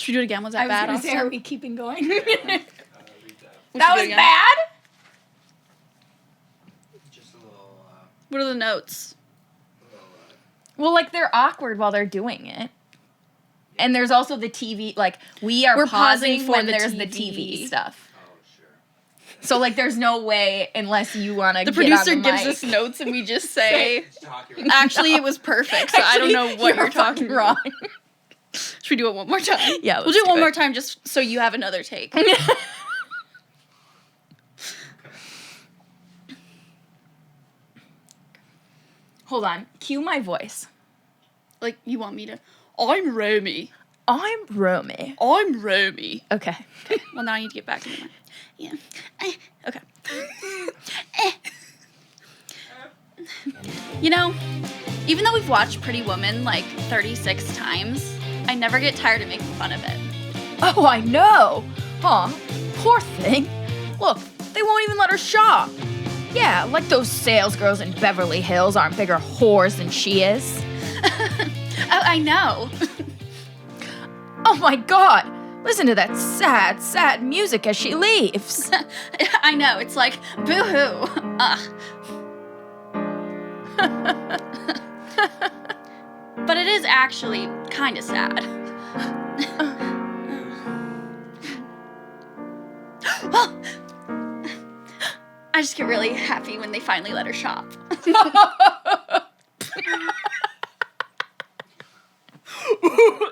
Should we do it again? Was that bad? I was going to say, are we keeping going? That was bad? Just a little, What are the notes? Well, like, they're awkward while they're doing it. And there's also the TV, like, we're pausing when there's the TV stuff. oh, sure. So, like, there's no way unless you want to The get producer on the gives mic. us notes and we just say, Talking actually, it was perfect, so I don't know what you're talking wrong. Should we do it one more time? Yeah, we'll let's do it do one it. more time just so you have another take. Hold on. Cue my voice. Like, you want me to, I'm Romy. I'm Romy. I'm Romy. Okay. Well, now I need to get back in the mic. Yeah. Okay. You know, even though we've watched Pretty Woman like 36 times, I never get tired of making fun of it. Oh, I know. Aw, poor thing. Look, they won't even let her shop. Yeah, like those sales girls in Beverly Hills aren't bigger whores than she is. Oh, I know. Oh my god. Listen to that sad, sad music as she leaves. I know. It's like, boo-hoo. Ugh. But it is actually kind of sad. I just get really happy when they finally let her shop.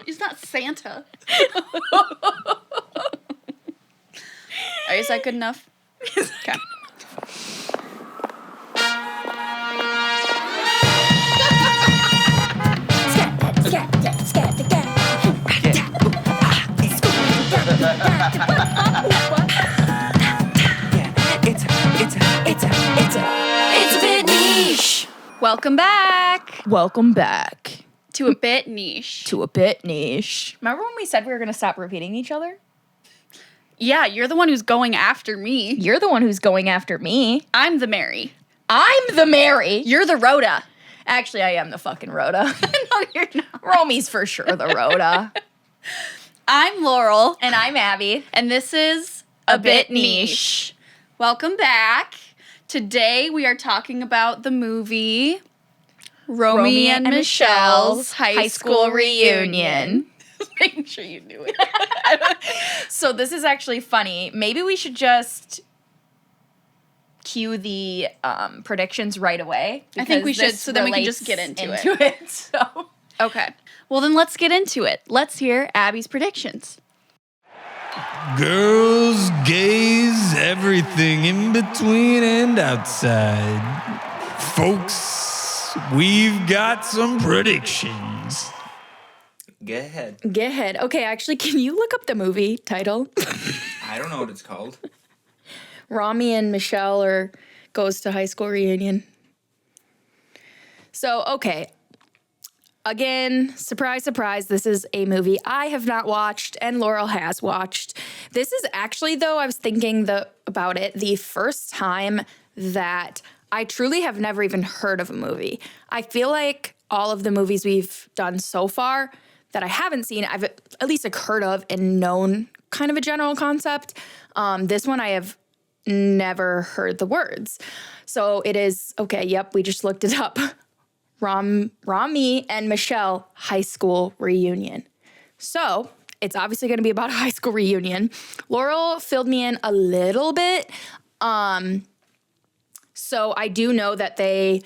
He's not Santa. Is that good enough? Okay. It's a bit niche. Welcome back Welcome back to A Bit Niche. to a bit niche. Remember when we said we were going to stop repeating each other? Yeah, you're the one who's going after me. You're the one who's going after me. I'm the Mary. I'm the Mary. You're the Rhoda. Actually, I am the fucking Rhoda. No, you're not. Romy's for sure the Rhoda. I'm Laurel, And I'm Abby. and this is A Bit Niche. Welcome back. Today we are talking about the movie Romy and Michelle's High School Reunion. Just making sure you knew it. So this is actually funny. Maybe we should just cue the predictions right away. I think we because should, this so then we can relates just get into it. So. Okay. Well, then let's get into it. Let's hear Abby's predictions. Girls, gays, everything in between and outside. Folks, we've got some predictions. Go ahead. Get ahead. Okay, actually, can you look up the movie title? I don't know what it's called. Romy and Michelle goes to high school reunion. So, okay. Again, surprise, surprise, this is a movie I have not watched and Laurel has watched. This is actually, though, I was thinking about it, the first time that I truly have never even heard of a movie. I feel like all of the movies we've done so far that I haven't seen, I've at least heard of and known kind of a general concept. This one I have never heard the words. So it is, okay, yep, we just looked it up. Romy and Michelle high school reunion. So it's obviously going to be about a high school reunion. Laurel filled me in a little bit. So I do know that they,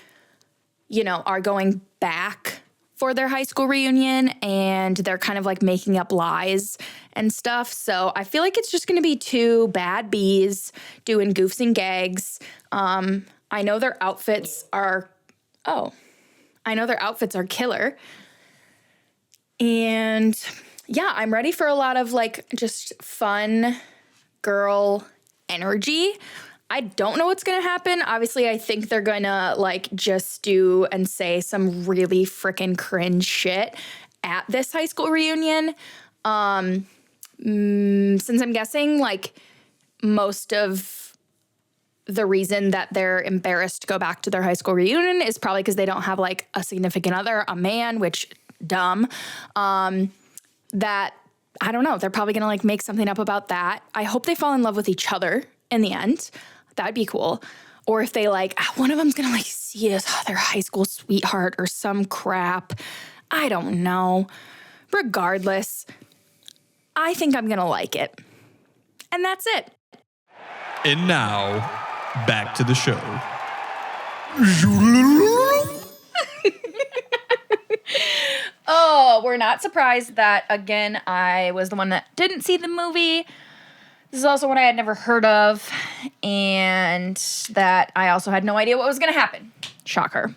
are going back for their high school reunion and they're kind of like making up lies and stuff. So I feel like it's just going to be two bad bees doing goofs and gags. I know their outfits are killer. And yeah, I'm ready for a lot of like just fun girl energy. I don't know what's going to happen. Obviously, I think they're going to like just do and say some really freaking cringe shit at this high school reunion. Since I'm guessing like most of the reason that they're embarrassed to go back to their high school reunion is probably because they don't have like a significant other, a man, which dumb, that I don't know. They're probably going to like make something up about that. I hope they fall in love with each other in the end. That'd be cool. Or if they like, one of them's going to like see it as their high school sweetheart or some crap. I don't know. Regardless, I think I'm going to like it. And that's it. And now, back to the show. Oh, we're not surprised that, again, I was the one that didn't see the movie. This is also one I had never heard of, and that I also had no idea what was going to happen. Shocker.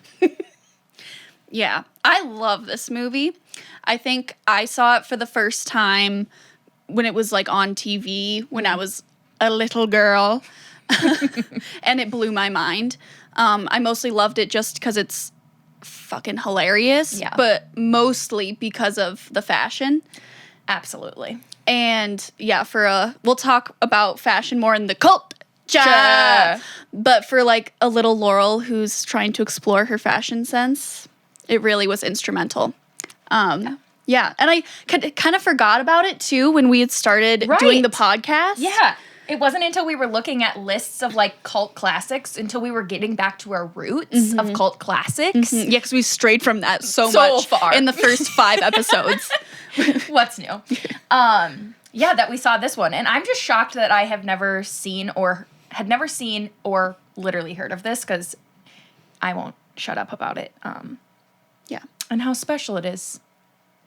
Yeah, I love this movie. I think I saw it for the first time when it was like on TV when I was a little girl, and it blew my mind. I mostly loved it just because it's fucking hilarious, but mostly because of the fashion. Absolutely. And yeah, we'll talk about fashion more in the culture. But for like a little Laurel who's trying to explore her fashion sense, it really was instrumental. Yeah, and I kind of forgot about it too when we had started doing the podcast. Yeah. It wasn't until we were looking at lists of like cult classics until we were getting back to our roots of cult classics. Yeah, because we strayed from that so much far in the first 5 episodes. What's new? Yeah, that we saw this one. And I'm just shocked that I have never seen or literally heard of this because I won't shut up about it. Yeah. And how special it is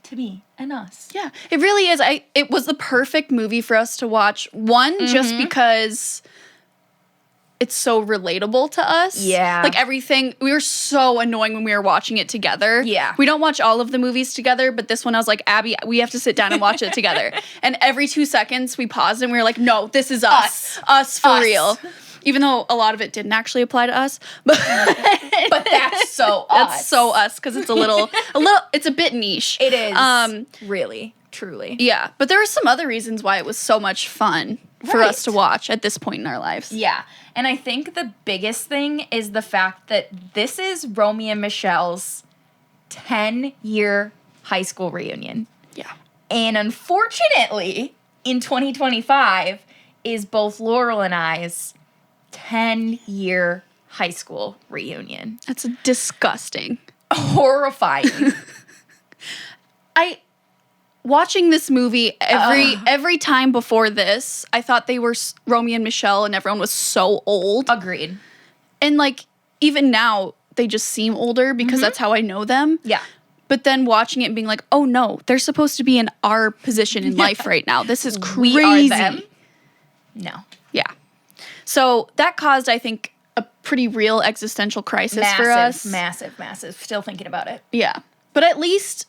to me and us. Yeah, it really is. It was the perfect movie for us to watch. One, just because it's so relatable to us. Yeah. Like everything, we were so annoying when we were watching it together. Yeah. We don't watch all of the movies together, but this one I was like, Abby, we have to sit down and watch it together. And every 2 seconds we paused and we were like, no, this is us. Us for real. Even though a lot of it didn't actually apply to us. But that's so us. That's so us because it's it's a bit niche. It is. Really, truly. Yeah, but there were some other reasons why it was so much fun for us to watch at this point in our lives. Yeah, and I think the biggest thing is the fact that this is Romy and Michelle's 10-year high school reunion. Yeah. And unfortunately, in 2025, is both Laurel and I's 10-year high school reunion. That's disgusting. Horrifying. Watching this movie every time before this, I thought they were Romy and Michele and everyone was so old. Agreed. And like even now they just seem older because that's how I know them. Yeah. But then watching it and being like, "Oh no, they're supposed to be in our position in life right now. This is crazy." We are them. No. Yeah. So that caused, I think, a pretty real existential crisis for us. Massive. Still thinking about it. Yeah. But at least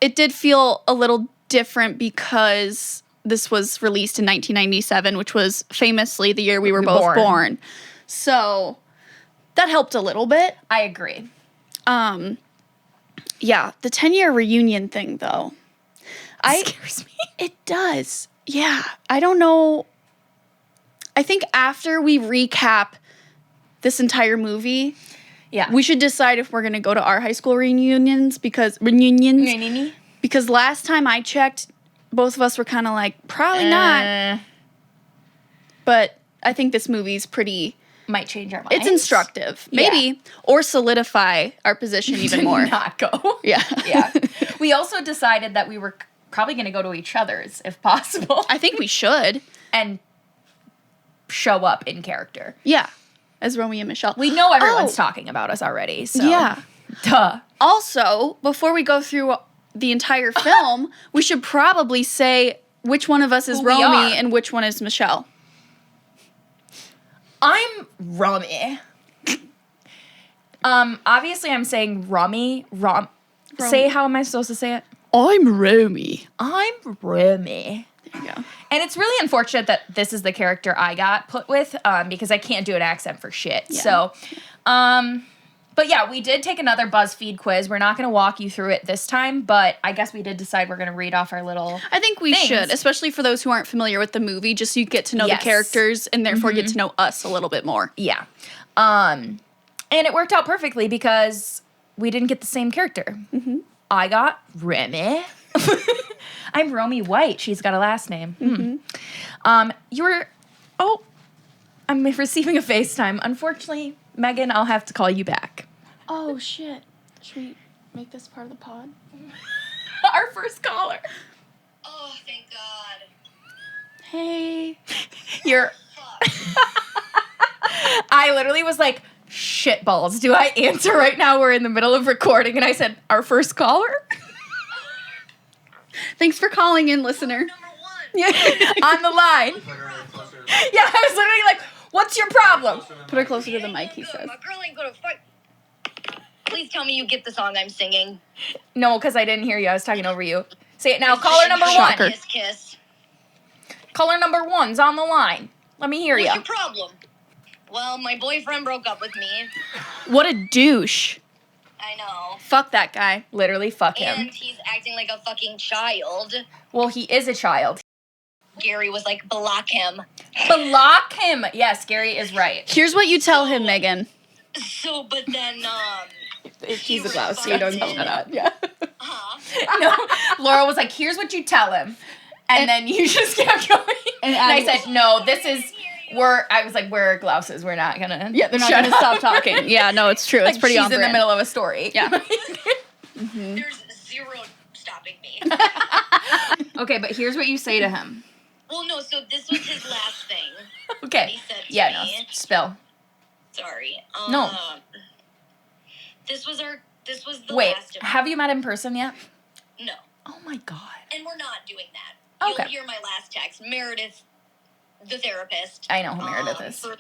it did feel a little different because this was released in 1997, which was famously the year we were both born. So that helped a little bit. I agree. Yeah, the 10-year reunion thing, though. It scares me. It does. Yeah. I don't know. I think after we recap this entire movie, we should decide if we're going to go to our high school reunions because last time I checked, both of us were kind of like, probably not. But I think this movie's might change our minds. It's instructive. Maybe. Or solidify our position even more. Not go. Yeah. Yeah. We also decided that we were probably going to go to each other's if possible. I think we should. And show up in character. Yeah. As Romy and Michele. We know everyone's talking about us already, so. Yeah. Duh. Also, before we go through the entire film, we should probably say which one of us is Romy and which one is Michele. I'm Romy. Obviously I'm saying Romy. Say, how am I supposed to say it? I'm Romy. I'm Romy. There you go. And it's really unfortunate that this is the character I got put with because I can't do an accent for shit. Yeah. So, but yeah, we did take another BuzzFeed quiz. We're not going to walk you through it this time, but I guess we did decide we're going to read off our little I think we should, especially for those who aren't familiar with the movie, just so you get to know the characters and therefore get to know us a little bit more. Yeah. And it worked out perfectly because we didn't get the same character. I got Remy. I'm Romy White. She's got a last name. I'm receiving a FaceTime. Unfortunately, Megan, I'll have to call you back. Oh, shit. Should we make this part of the pod? Our first caller. Oh, thank God. Hey. You're... I literally was like, shit balls. Do I answer right now? We're in the middle of recording. And I said, our first caller? Thanks for calling in, listener. Number one. Yeah. On the line. Yeah, I was literally like, what's your problem? Put her closer to the mic, he says. My girl ain't gonna fight. Please tell me you get the song I'm singing. No, because I didn't hear you. I was talking over you. Say it now. Caller number Shocker. one. Kiss, kiss. Caller number one's on the line. Let me hear What's you. your problem? Well, my boyfriend broke up with me. What a douche. I know. Fuck that guy. Literally, fuck him. And he's acting like a fucking child. Well, he is a child. Gary was like, block him. Block him. Yes, Gary is right. Here's what you tell him, Megan. So, but then, He's a blouse, so you don't tell him that. Yeah. huh? No, Laura was like, here's what you tell him. And then you just kept going. And I said, no, this is, I was like, we're glouses. We're not going to. Yeah, they're not going to stop talking. Yeah, no, it's true. It's Like, pretty she's on in the brand. middle of a story. Yeah. There's zero stopping me. Okay, but here's what you say to him. Well, no, so this was his last thing. Okay. He said to Yeah, no, me. spill. Sorry. No. This was the Wait, last of have you met in person yet? No. Oh my God. And we're not doing that. Okay. You'll hear my last text. Meredith, the therapist. I know who Meredith is. For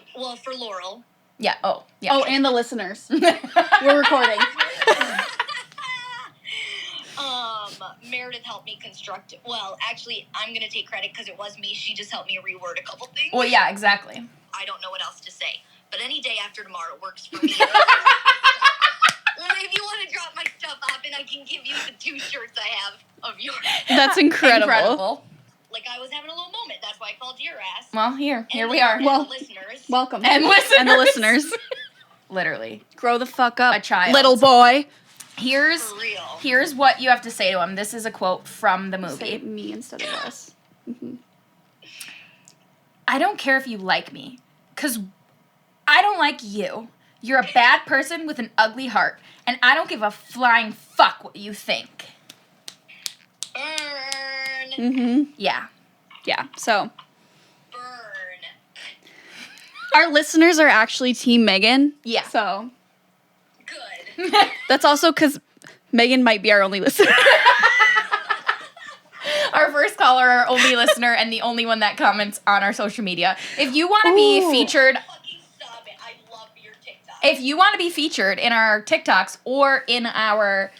Laurel. Yeah, oh, yeah. Oh, and the listeners. We're recording. Meredith helped me construct it. Well, actually, I'm going to take credit because it was me. She just helped me reword a couple things. Well, yeah, exactly. I don't know what else to say. But any day after tomorrow works for me. If you want to drop my stuff off, and I can give you the 2 shirts I have of yours. That's incredible. Like, I was having a little moment. That's why I called your ass. Well, here And we are. and Well- the listeners. Welcome. And listeners. And the listeners. Literally. Grow the fuck up. A child. Little boy. Here's For real. here's what you have to say to him. This is a quote from the Say movie. me instead of us. I don't care if you like me, because I don't like you. You're a bad person with an ugly heart, and I don't give a flying fuck what you think. Burn. Mm-hmm. Yeah. Yeah. So Burn. our listeners are actually Team Megan. Yeah. So Good. that's also because Megan might be our only listener. Our first caller, our only listener, and the only one that comments on our social media. If you want to be Ooh. featured, Fucking stop it. I love your TikTok. if you want to be featured in our TikToks or in our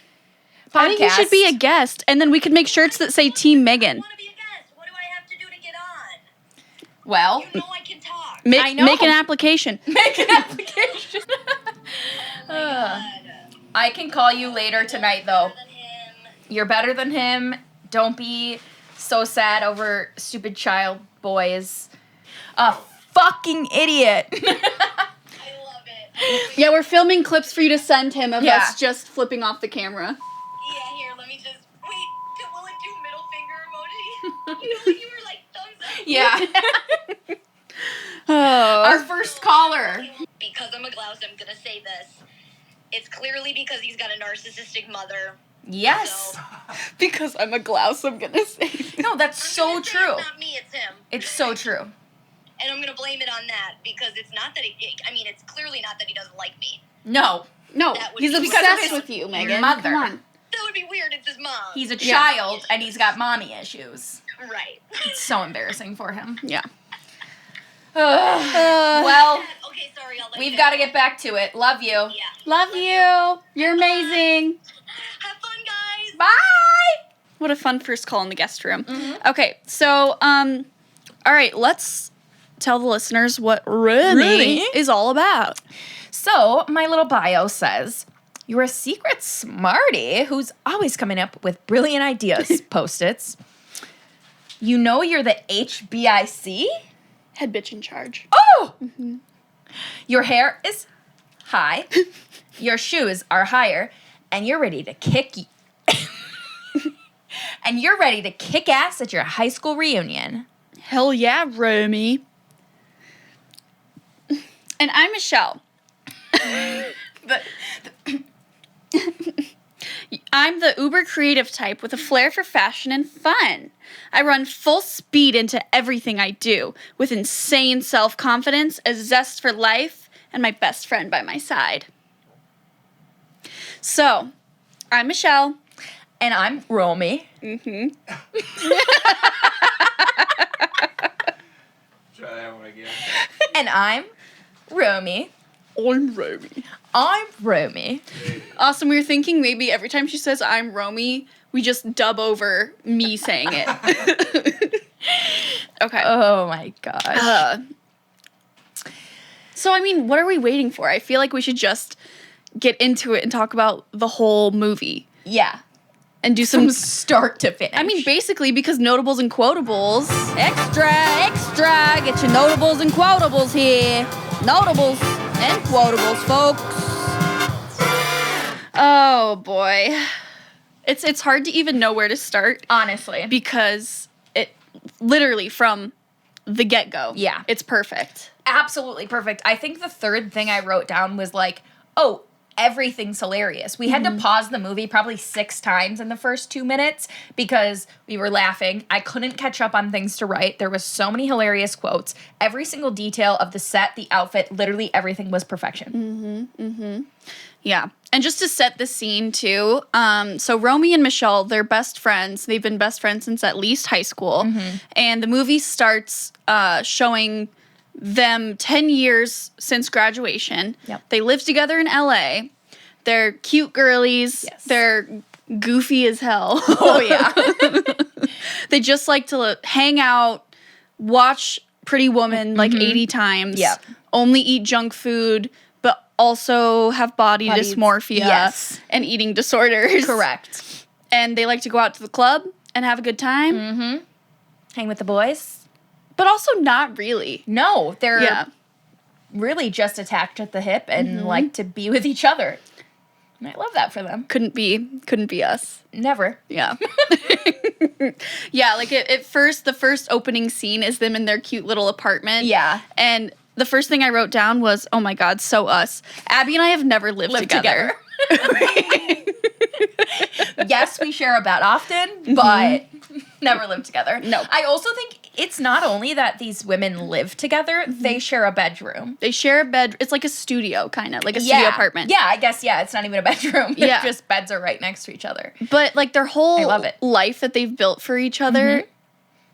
podcast, I think you should be a guest, and then we could make shirts that say Team Megan. I want to be a guest. What do I have to do to get on? well, You know I can talk. I know. Make an application. make an application. God. I can call you later tonight, though. Better than him. You're better than him. Don't be so sad over stupid child boys. A fucking idiot. I love it. Yeah, we're filming clips for you to send him of Yeah. us just flipping off the camera. Yeah, here, let me just wait. Will it do middle finger emoji? You know when you were like thumbs up? Yeah. Oh. Our first caller. Because I'm a grouse, I'm gonna say this. It's clearly because he's got a narcissistic mother. Yes. So, Because I'm a grouse, I'm gonna say. No, that's I'm so gonna say true. It's not me, it's him. It's so true. And I'm gonna blame it on that because it's not that it's clearly not that he doesn't like me. No. No, That would he's be because of obsessed his with you, Megan. mother. Come on. That would be weird, it's his mom. He's a Yeah. child and he's got mommy issues. right. It's so embarrassing for him. Yeah. Well, Okay, sorry, I'll let we've you got to get back to it. Love you. Yeah. Love you. You're amazing. Have fun, guys. Bye. What a fun first call in the guest room. Okay, so all right, let's tell the listeners what Romy is all about. So, my little bio says, you're a secret smarty who's always coming up with brilliant ideas, Post-its. You know you're the HBIC? Head bitch in charge. Oh! Your hair is high, your shoes are higher, and you're ready to kick and you're ready to kick ass at your high school reunion. Hell yeah, Romy. And I'm Michele. I'm the uber creative type with a flair for fashion and fun. I run full speed into everything I do with insane self-confidence, a zest for life, and my best friend by my side. So, I'm Michele. And I'm Romy. Try that one again. And I'm Romy. I'm Romy. I'm Romy. Awesome. We were thinking maybe every time she says I'm Romy, we just dub over me saying it. Okay. Oh my gosh. So, I mean, what are we waiting for? I feel like we should just get into it and talk about the whole movie. Yeah. And do From some... start to finish. I mean, basically, because notables and quotables... Extra! Get your notables and quotables here. Notables and quotables, folks. Oh, boy. It's hard to even know where to start. honestly. Because it literally from the get-go. Yeah. It's perfect. Absolutely perfect. I think the third thing I wrote down was like, oh, everything's hilarious. We had to pause the movie probably 6 times in the first 2 minutes because we were laughing. I couldn't catch up on things to write. There was so many hilarious quotes. Every single detail of the set, the outfit, literally everything was perfection. Yeah. And just to set the scene, too, so Romy and Michele, they're best friends. They've been best friends since at least high school. And the movie starts showing them 10 years since graduation. Yep. They live together in LA. They're cute girlies. Yes. They're goofy as hell. Oh, yeah. They just like to hang out, watch Pretty Woman like 80 times. Yep. Only eat junk food, but also have body dysmorphia yes. and eating disorders. Correct. And they like to go out to the club and have a good time, Hang with the boys? but also not really. No, they're Yeah. really just attached at the hip and like to be with each other. And I love that for them. Couldn't be us. Never. Yeah. Yeah, like at first, the first opening scene is them in their cute little apartment. Yeah. And the first thing I wrote down was, oh my God, so us. Abby and I have never lived together. Yes, we share a bed often, but never lived together. No. I also think it's not only that these women live together, they share a bedroom. They share a bed. It's like a studio, kind of, like a studio apartment. Yeah, I guess, yeah, it's not even a bedroom. Yeah. Just beds are right next to each other. But like their whole I love it. life that they've built for each other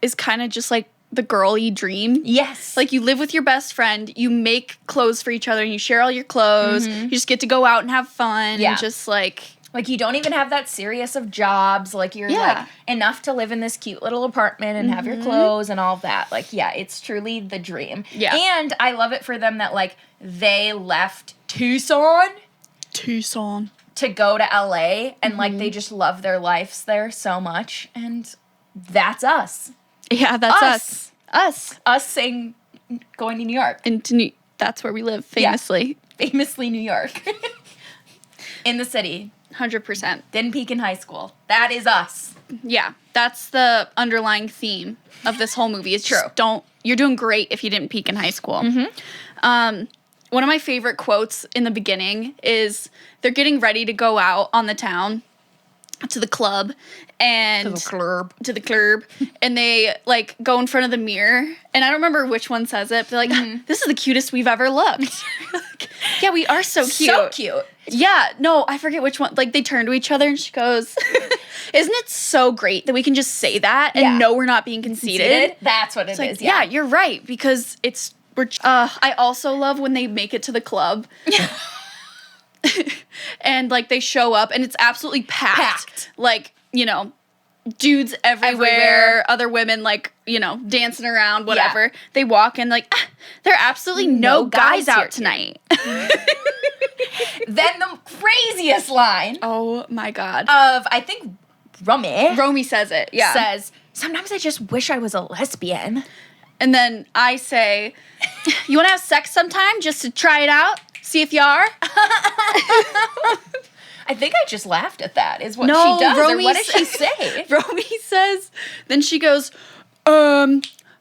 is kind of just like the girly dream. Yes. Like you live with your best friend, you make clothes for each other, and you share all your clothes. You just get to go out and have fun. Yeah. And just like... Like, you don't even have that serious of jobs. Like, you're, Yeah. like, enough to live in this cute little apartment and have your clothes and all of that. Like, yeah, it's truly the dream. Yeah. And I love it for them that, like, they left Tucson to go to LA. And, like, they just love their lives there so much. And that's us. Yeah, that's Us. us. Us saying, going to New York. And that's where we live, famously. Famously New York. In the city. 100%. Didn't peak in high school. That is us. Yeah, that's the underlying theme of this whole movie. It's True. just you're doing great if you didn't peak in high school. One of my favorite quotes in the beginning is they're getting ready to go out on the town to the club and to the club and they like go in front of the mirror, and I don't remember which one says it, but they're like, this is the cutest we've ever looked. Yeah, we are so cute. So cute. Yeah, no, I forget which one. Like, they turn to each other and she goes, isn't it so great that we can just say that and know we're not being conceited? That's what it Like, is. yeah, you're right, because I also love when they make it to the club. And, like, they show up and it's absolutely packed. Like, you know, dudes everywhere, other women, like, you know, dancing around, whatever. Yeah. They walk in like, there are absolutely no guys here out tonight. Then the craziest line Oh my God. of, I think, Romy says it, yeah. says, sometimes I just wish I was a lesbian. And then I say, you want to have sex sometime just to try it out? See if you are? I I think I just laughed at that, is what No, she does. Romy Or what does she says- say? Romy says, then she goes,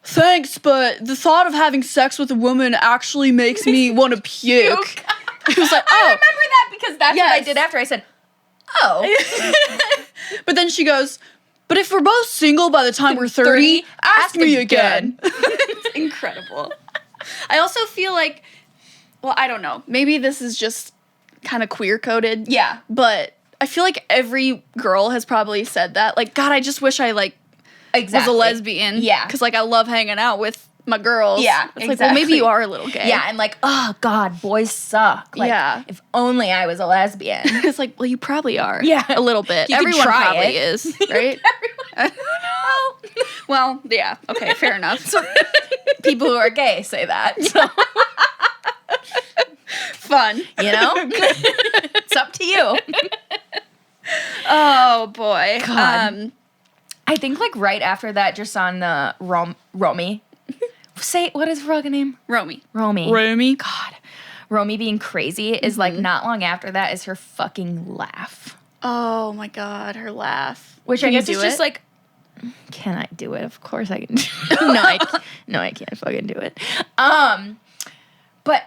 thanks, but the thought of having sex with a woman actually makes me want to puke. I was like, I oh. remember that because that's what I Yes. did after. I said, oh. But then she goes, but if we're both single by the time we're 30, ask me again. It's incredible. I also feel like, well, I don't know. Maybe this is just kind of queer coded. Yeah. But I feel like every girl has probably said that. Like, God, I just wish I was Exactly. a lesbian. Yeah. Because like I love hanging out with my girls. Yeah, It's like, well, maybe exactly. you are a little gay. Yeah, and like, oh God, boys suck. Like, Yeah. if only I was a lesbian. It's like, well, you probably are. Yeah. A little bit. You could Everyone try probably it. is, right? Well, yeah. Okay, fair enough. People who are gay say that. So, Fun. you know? It's up to you. Oh, boy. God. I think like right after that, just on the Romy. Say, what is her fucking name? Romy. Romy. God. Romy being crazy is like not long after that is her fucking laugh. Oh, my God. Her laugh. Which Can I you guess do is just it? like, can I do it? Of course I can. No, I can't fucking do it. But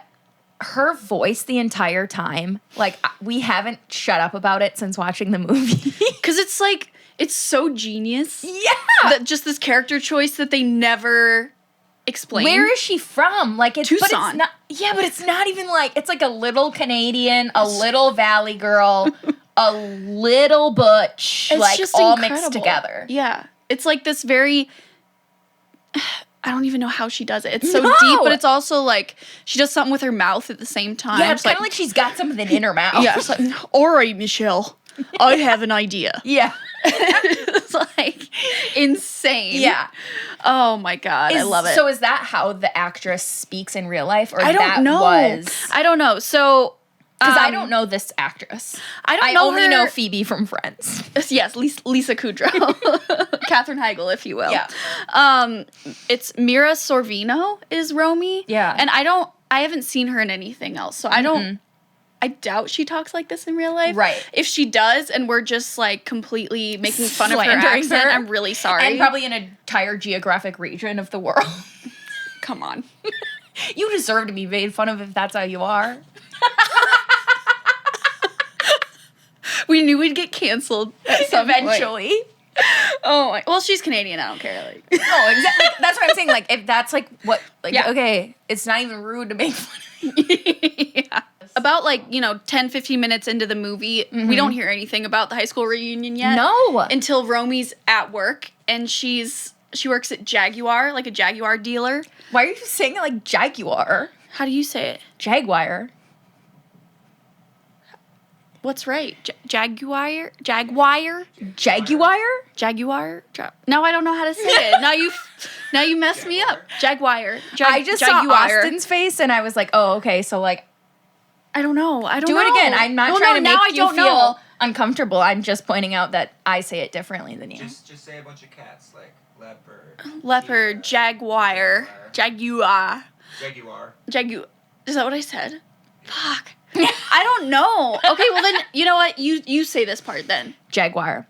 her voice the entire time, like we haven't shut up about it since watching the movie. Because it's like, it's so genius. Yeah. That just this character choice that they never explain. Where is she from? Like it's But Tucson. it's not. Yeah, but it's not even like it's like a little Canadian, a little Valley girl, a little butch, It's like just all incredible. mixed together. Yeah. It's like this very, I don't even know how she does it. It's so No. deep, but it's also like she does something with her mouth at the same time. Yeah, it's kind of like she's got something in her mouth. yeah, it's like, all right, Michelle, I have an idea. Yeah. It's like insane. Yeah. Oh my God, I love it. So is that how the actress speaks in real life? Or I that don't know. was... I don't know. So, Because I don't know this actress. I don't I know only her- know Phoebe from Friends. Yes, Lisa Kudrow, Katherine Heigl, if you will. Yeah. It's Mira Sorvino is Romy. Yeah. and I haven't seen her in anything else, so I doubt she talks like this in real life. Right. If she does, and we're just like completely making fun of her Slandering accent, her. I'm really sorry. And probably an entire geographic region of the world. Come on. You deserve to be made fun of if that's how you are. We knew we'd get canceled at some point. Eventually. Oh my. Well, she's Canadian. I don't care. Like. No, exactly. That's what I'm saying. Like, if that's like what, like, Yeah. okay, it's not even rude to make fun of Yeah. About 10, 15 minutes into the movie, we don't hear anything about the high school reunion yet. No. Until Romy's at work and she works at Jaguar, like a Jaguar dealer. Why are you saying it like Jaguar? How do you say it? Jaguar. What's right? Jaguar? Jaguar? Jaguar? No, I don't know how to say it. Now you messed me up. Jaguar. I just saw Austin's face and I was like, oh, okay, so like, I don't know. I don't do know. it again. I'm not trying to now I make you don't feel know. uncomfortable. I'm just pointing out that I say it differently than you. Just say a bunch of cats like leopard. Leopard, Jaguar, Jaguar. Jaguar. Is that what I said? Fuck. I don't know. Okay, well then, you know what? You say this part then. Jaguar.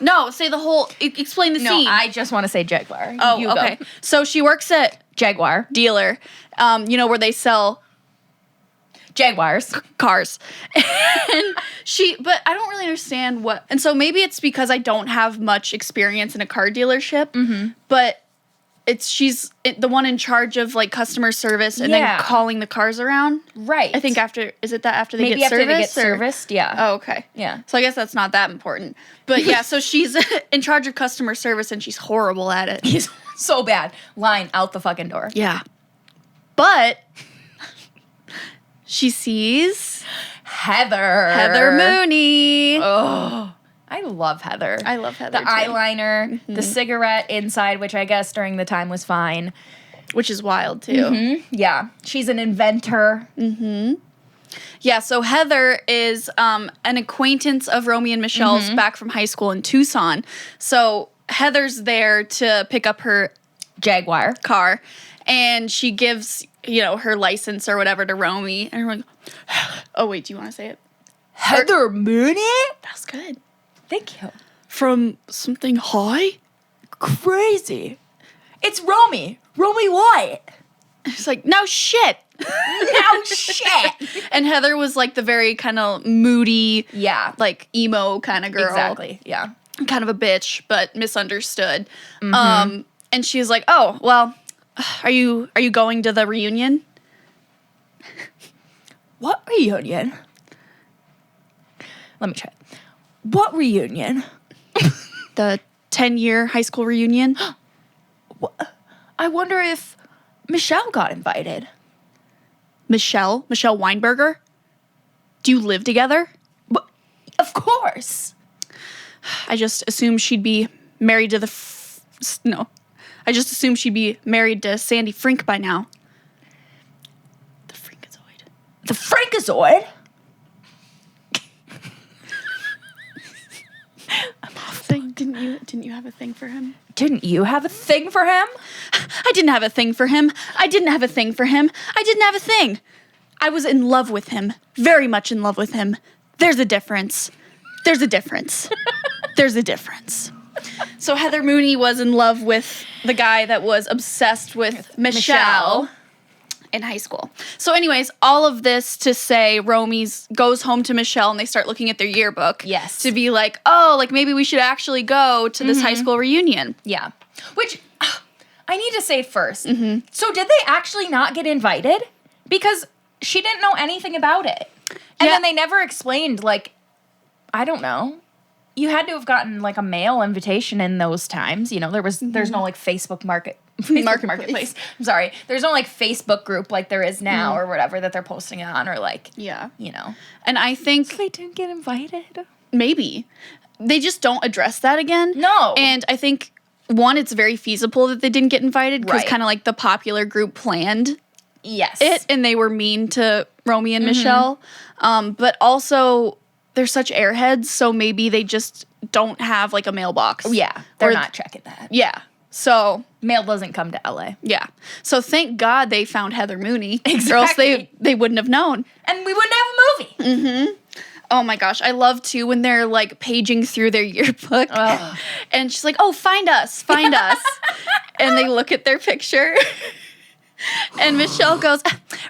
No, say the whole, explain the No, scene. I just want to say Jaguar. Oh, You go. okay. So she works at Jaguar. dealer, where they sell Jaguars. cars. And but I don't really understand and so maybe it's because I don't have much experience in a car dealership, but she's the one in charge of like customer service and Yeah. then calling the cars around. Right. I think after they maybe get after serviced? they get or- serviced. Yeah. Oh, okay. Yeah. So I guess that's not that important. But yeah, so she's in charge of customer service and she's horrible at it. He's so bad. Line out the fucking door. Yeah. But she sees Heather Mooney. Oh, I love Heather. I love Heather The too. eyeliner, the cigarette inside, which I guess during the time was fine. Which is wild too. Yeah. She's an inventor. Yeah, so Heather is an acquaintance of Romy and Michelle's back from high school in Tucson. So Heather's there to pick up her Jaguar. car, and she gives, her license or whatever to Romy. And we're like, oh, wait, do you want to say it? Heather Mooney? That was good. Thank you. From Something High? Crazy. It's Romy. Romy what? It's like, no shit. No shit. And Heather was like the very kind of moody, Yeah. like emo kind of girl. Exactly. Yeah. Kind of a bitch, but misunderstood. And she was like, oh, well, are you going to the reunion? What reunion? Let me try. What reunion? The 10-year high school reunion? I wonder if Michele got invited. Michele Weinberger? Do you live together? Of course. I just assumed she'd be married to no. I just assumed she'd be married to Sandy Frink by now. The Freakazoid. The Freakazoid? Didn't you have a thing for him? Didn't you have a thing for him? I didn't have a thing for him. I didn't have a thing for him. I didn't have a thing. I was in love with him. Very much in love with him. There's a difference. There's a difference. There's a difference. So Heather Mooney was in love with the guy that was obsessed with Michele in high school. So anyways, all of this to say Romy goes home to Michele and they start looking at their yearbook. Yes. To be like, oh, like maybe we should actually go to this high school reunion. Yeah. Which, I need to say first. So did they actually not get invited? Because she didn't know anything about it. And then they never explained, like, I don't know. You had to have gotten, like, a mail invitation in those times. You know, there's no, like, Facebook Marketplace. I'm sorry. There's no, like, Facebook group like there is now or whatever that they're posting it on or, like, you know. And I think So they didn't get invited? maybe they just don't address that again. No. And I think, one, it's very feasible that they didn't get invited because Right. kind of like the popular group planned Yes. it and they were mean to Romy and Michele. But also, they're such airheads, so maybe they just don't have like a mailbox. Yeah. They're Or- not checking that. Yeah. So, Mail doesn't come to LA. yeah. So thank God they found Heather Mooney. Or else Exactly. they wouldn't have known. And we wouldn't have a movie. Oh my gosh, I love too when they're like paging through their yearbook and she's like, oh, find us. And they look at their picture and Michele goes,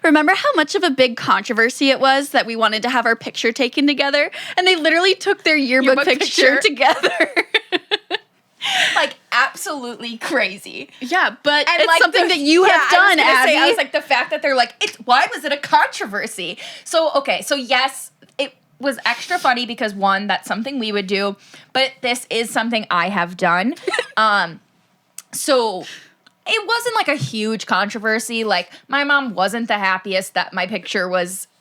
remember how much of a big controversy it was that we wanted to have our picture taken together? And they literally took their yearbook picture together. Like, absolutely crazy. Yeah, but And it's like something that you have I was done, gonna Abby. say, I was like, the fact that they're like, why was it a controversy? So, okay, so yes, it was extra funny because one, that's something we would do, but this is something I have done. So it wasn't like a huge controversy. Like, my mom wasn't the happiest that my picture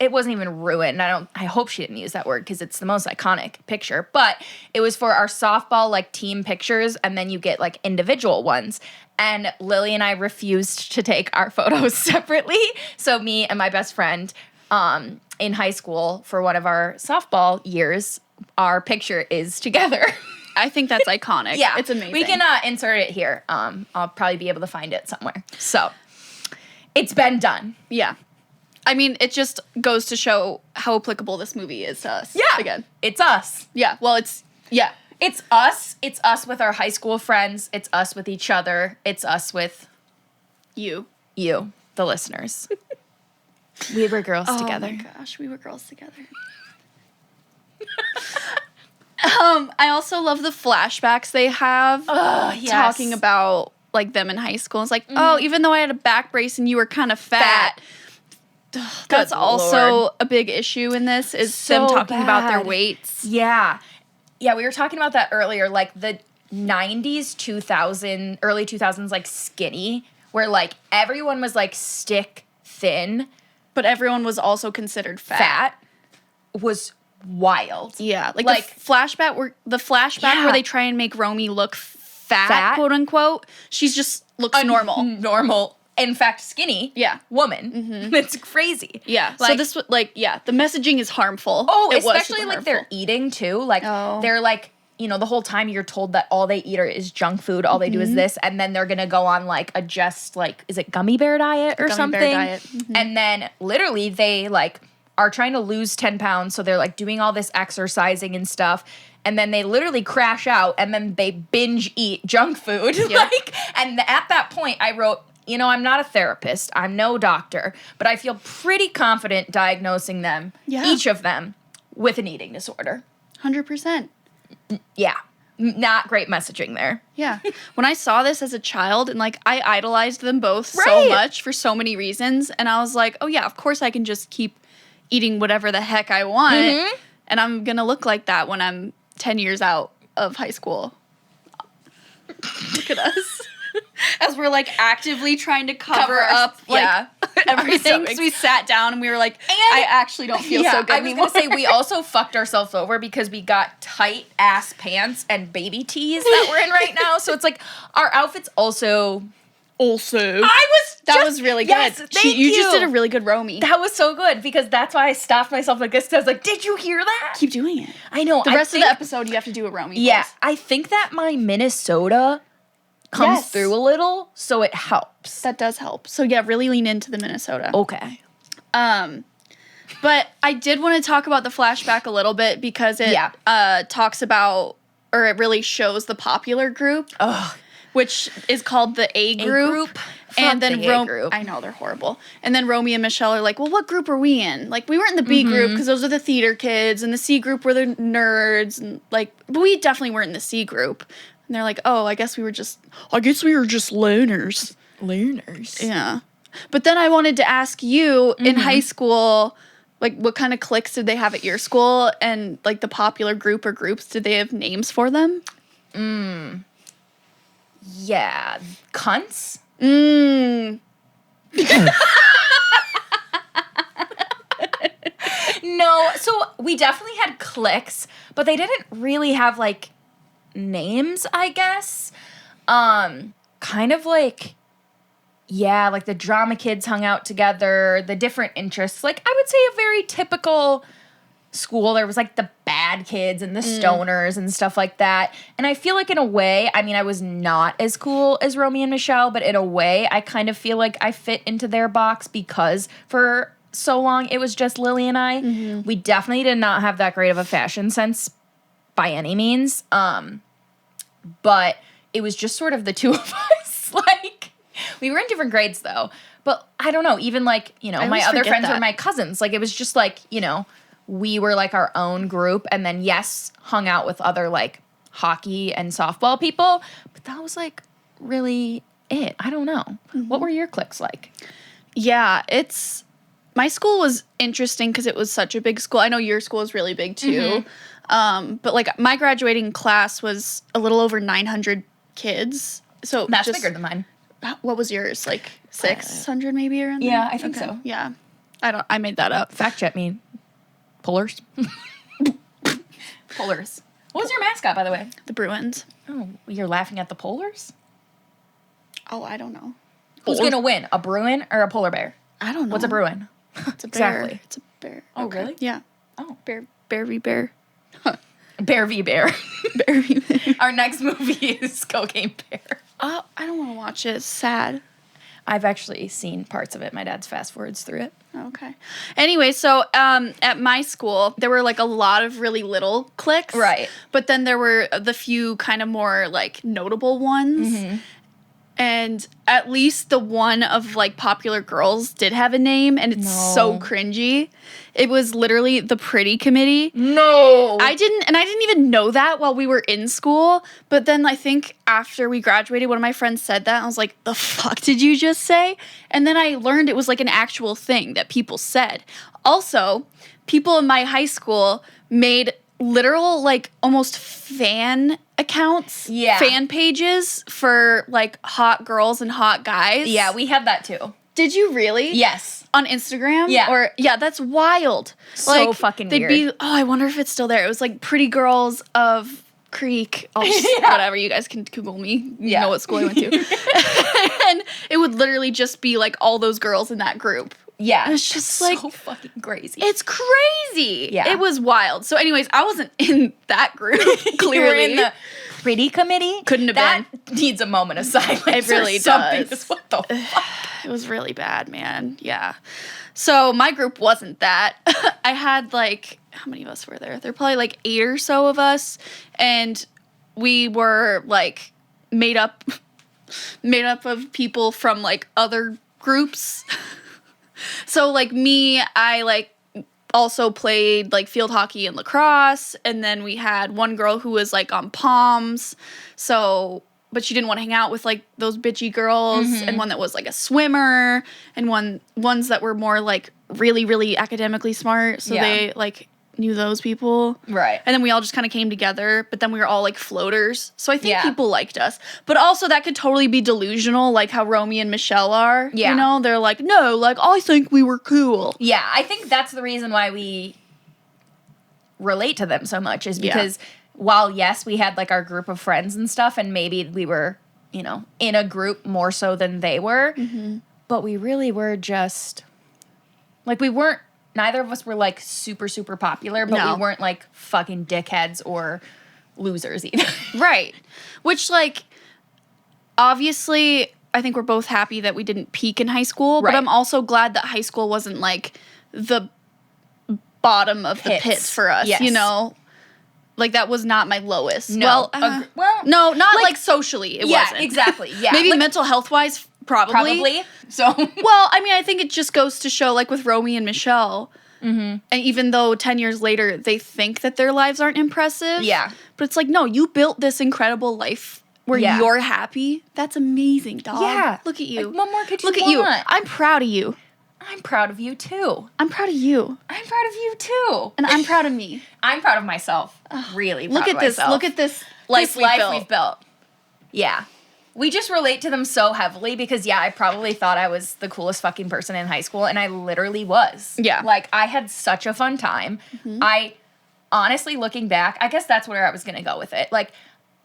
it wasn't even ruined. I hope she didn't use that word because it's the most iconic picture, but it was for our softball, like, team pictures, and then you get, like, individual ones. And Lily and I refused to take our photos separately. So me and my best friend in high school for one of our softball years, our picture is together. I think that's iconic. Yeah. It's amazing. We can insert it here. I'll probably be able to find it somewhere. So, it's been done. Yeah. I mean, it just goes to show how applicable this movie is to us. Yeah. Again. It's us. Yeah. Well, yeah. It's us. It's us with our high school friends. It's us with each other. It's us with You, the listeners. We were girls together. Oh my gosh, we were girls together. I also love the flashbacks they have talking about like them in high school. It's like, oh, even though I had a back brace and you were kind of fat. That's Good also Lord. a big issue in this is So them talking about their bad. weights. Yeah. Yeah, we were talking about that earlier. Like the 90s, 2000, early 2000s, like skinny, where like everyone was like stick thin. But everyone was also considered fat. Was wild. Yeah, like Like- the flashback Yeah. where they try and make Romy look fat, quote unquote. She's just looks normal. Normal. In fact, skinny. Yeah. Woman. It's crazy. Yeah. So Like- this the messaging is harmful. Oh, It was especially super like they're harmful. eating too. Like Oh. they're like, you know, the whole time you're told that all they eat is junk food. All they do is this, and then they're gonna go on like is it gummy bear diet or Gummy something? bear diet. And then literally they like are trying to lose 10 pounds. So they're like doing all this exercising and stuff. And then they literally crash out and then they binge eat junk food. And at that point I wrote, I'm not a therapist. I'm no doctor, but I feel pretty confident diagnosing them, each of them, with an eating disorder. 100%. Yeah. Not great messaging there. Yeah. When I saw this as a child and like I idolized them both so much for so many reasons. And I was like, oh yeah, of course I can just keep eating whatever the heck I want. And I'm going to look like that when I'm 10 years out of high school. Look at us. As we're like actively trying to cover up like everything. So we sat down and we were like, I actually don't feel so good anymore. I was going to say, we also fucked ourselves over because we got tight ass pants and baby tees that we're in right now. So it's like our outfits also. That was really good. You just did a really good Romy. That was so good because that's why I stopped myself like this. I was like, did you hear that? Keep doing it. I know. The rest of the episode, you have to do a Romy. Yeah. I think that my Minnesota comes through a little, so it helps. That does help. So yeah, really lean into the Minnesota. Okay. But I did want to talk about the flashback a little bit because it talks about, or it really shows the popular group. Which is called the A group. And then I know, they're horrible. And then Romy and Michele are like, well, what group are we in? Like, we weren't in the B group because those are the theater kids, and the C group were the nerds, and like, but we definitely weren't in the C group. And they're like, oh, I guess we were just loners. Yeah. But then I wanted to ask you, in high school, like, what kind of cliques did they have at your school? And like the popular group or groups, did they have names for them? Yeah. Cunts? No, so we definitely had cliques, but they didn't really have like names, I guess. Kind of like, like the drama kids hung out together, the different interests. Like, I would say a very typical school. There was like the bad kids and the stoners and stuff like that. And I feel like in a way, I mean, I was not as cool as Romy and Michele, but in a way, I kind of feel like I fit into their box because for so long, it was just Lily and I. We definitely did not have that great of a fashion sense by any means. But it was just sort of the two of us. Like, we were in different grades though. But I don't know, even like, my other friends were my cousins. Like, it was just like, we were like our own group, and then hung out with other like hockey and softball people, but that was like really it. I don't know. What were your cliques like? Yeah, my school was interesting because it was such a big school. I know your school is really big too. But like my graduating class was a little over 900 kids. So that's bigger than mine. What was yours? Like 600 maybe around there? Yeah, I think so. Yeah. I made that up. Fact check me. Pullers. Pullers. What was your mascot, by the way? The Bruins. Oh, you're laughing at the Polars? Oh, I don't know. Who's going to win, a Bruin or a polar bear? I don't know. What's a Bruin? It's a bear. Exactly. It's a bear. Oh, really? Yeah. Oh. Bear v. bear. Bear v. bear. Bear v. bear. Our next movie is Cocaine Bear. Oh, I don't want to watch it. It's sad. I've actually seen parts of it. My dad's fast forwards through it. Okay. Anyway, so at my school, there were like a lot of really little cliques. Right. But then there were the few kind of more like notable ones. And at least the one of like popular girls did have a name, and it's so cringy. It was literally the Pretty Committee. No. I didn't even know that while we were in school. But then I think after we graduated, one of my friends said that. And I was like, the fuck did you just say? And then I learned it was like an actual thing that people said. Also, people in my high school made literal like almost fan accounts, fan pages for like hot girls and hot guys. Yeah, we had that too. Did you really? Yes. On Instagram? Yeah. Yeah, that's wild. So like, fucking they'd weird. I wonder if it's still there. It was like Pretty Girls of Creek. I'll just, whatever, you guys can Google me. You know what school I went to. And it would literally just be like all those girls in that group. Yeah. And it's just like so fucking crazy. It's crazy. Yeah. It was wild. So anyways, I wasn't in that group, clearly. You were in the Pretty Committee? Couldn't have that been. Needs a moment of silence. It really or something. does. What the fuck? it was really bad, man. Yeah. So my group wasn't that. I had like, how many of us were there? There were probably like 8 or so of us, and we were like made up of people from like other groups. So like me, I like also played like field hockey and lacrosse, and then we had one girl who was like on POMs, so but she didn't want to hang out with like those bitchy girls, and one that was like a swimmer, and ones that were more like really, really academically smart, so they like knew those people. Right. And then we all just kind of came together, but then we were all like floaters. So I think people liked us. But also that could totally be delusional, like how Romy and Michele are. Yeah. You know, they're like, no, like I think we were cool. Yeah, I think that's the reason why we relate to them so much, is because while, yes, we had like our group of friends and stuff, and maybe we were, you know, in a group more so than they were, but we really were just, like, we weren't, neither of us were like super, super popular, but we weren't like fucking dickheads or losers either. Right. Which, like, obviously, I think we're both happy that we didn't peak in high school, but I'm also glad that high school wasn't like the bottom of the pit for us, you know? Like, that was not my lowest. No. Well, no, not like socially. It wasn't. Yeah, exactly. Yeah. Maybe like, mental health wise, probably. So. Well, I mean, I think it just goes to show, like with Romy and Michele, and even though 10 years later they think that their lives aren't impressive, but it's like, no, you built this incredible life where you're happy. That's amazing, dog. Yeah. Look at you. Like, what more could you Look at want? you. I'm proud of you. I'm proud of you too. I'm proud of you. I'm proud of you too. And I'm proud of me. I'm proud of myself. Really proud of myself. Look at this life we've built. Yeah. We just relate to them so heavily because, I probably thought I was the coolest fucking person in high school, and I literally was. Yeah. Like, I had such a fun time. I, honestly, looking back, I guess that's where I was going to go with it. Like,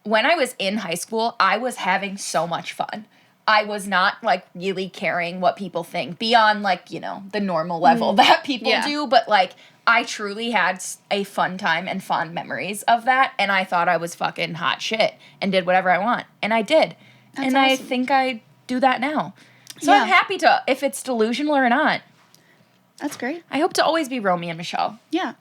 when I was in high school, I was having so much fun. I was not, like, really caring what people think beyond, like, you know, the normal level that people do. But, like, I truly had a fun time and fond memories of that. And I thought I was fucking hot shit and did whatever I want. And I did. That's and awesome. I think I do that now. So I'm happy to, if it's delusional or not. That's great. I hope to always be Romy and Michele. Yeah.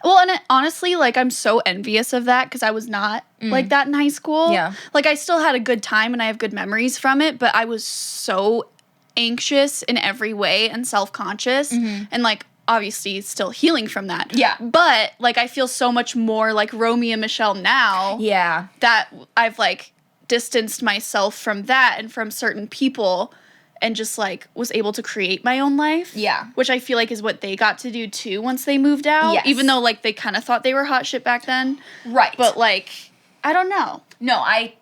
Well, and honestly, like, I'm so envious of that because I was not like that in high school. Yeah. Like, I still had a good time and I have good memories from it, but I was so anxious in every way and self-conscious and, like, obviously still healing from that. Yeah. But, like, I feel so much more like Romy and Michele now. Yeah. That I've, like, distanced myself from that and from certain people and just, like, was able to create my own life. Yeah. Which I feel like is what they got to do, too, once they moved out. Yes. Even though, like, they kind of thought they were hot shit back then. Right. But, like, I don't know. No, I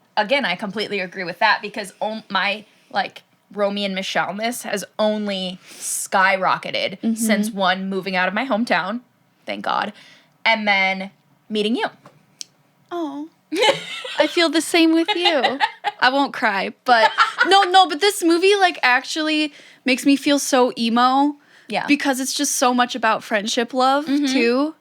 completely agree with that because my, like, Romy and Michele-ness has only skyrocketed since, one, moving out of my hometown, thank God, and then meeting you. Oh. I feel the same with you. I won't cry, but no, but this movie, like, actually makes me feel so emo. Yeah. Because it's just so much about friendship love, too.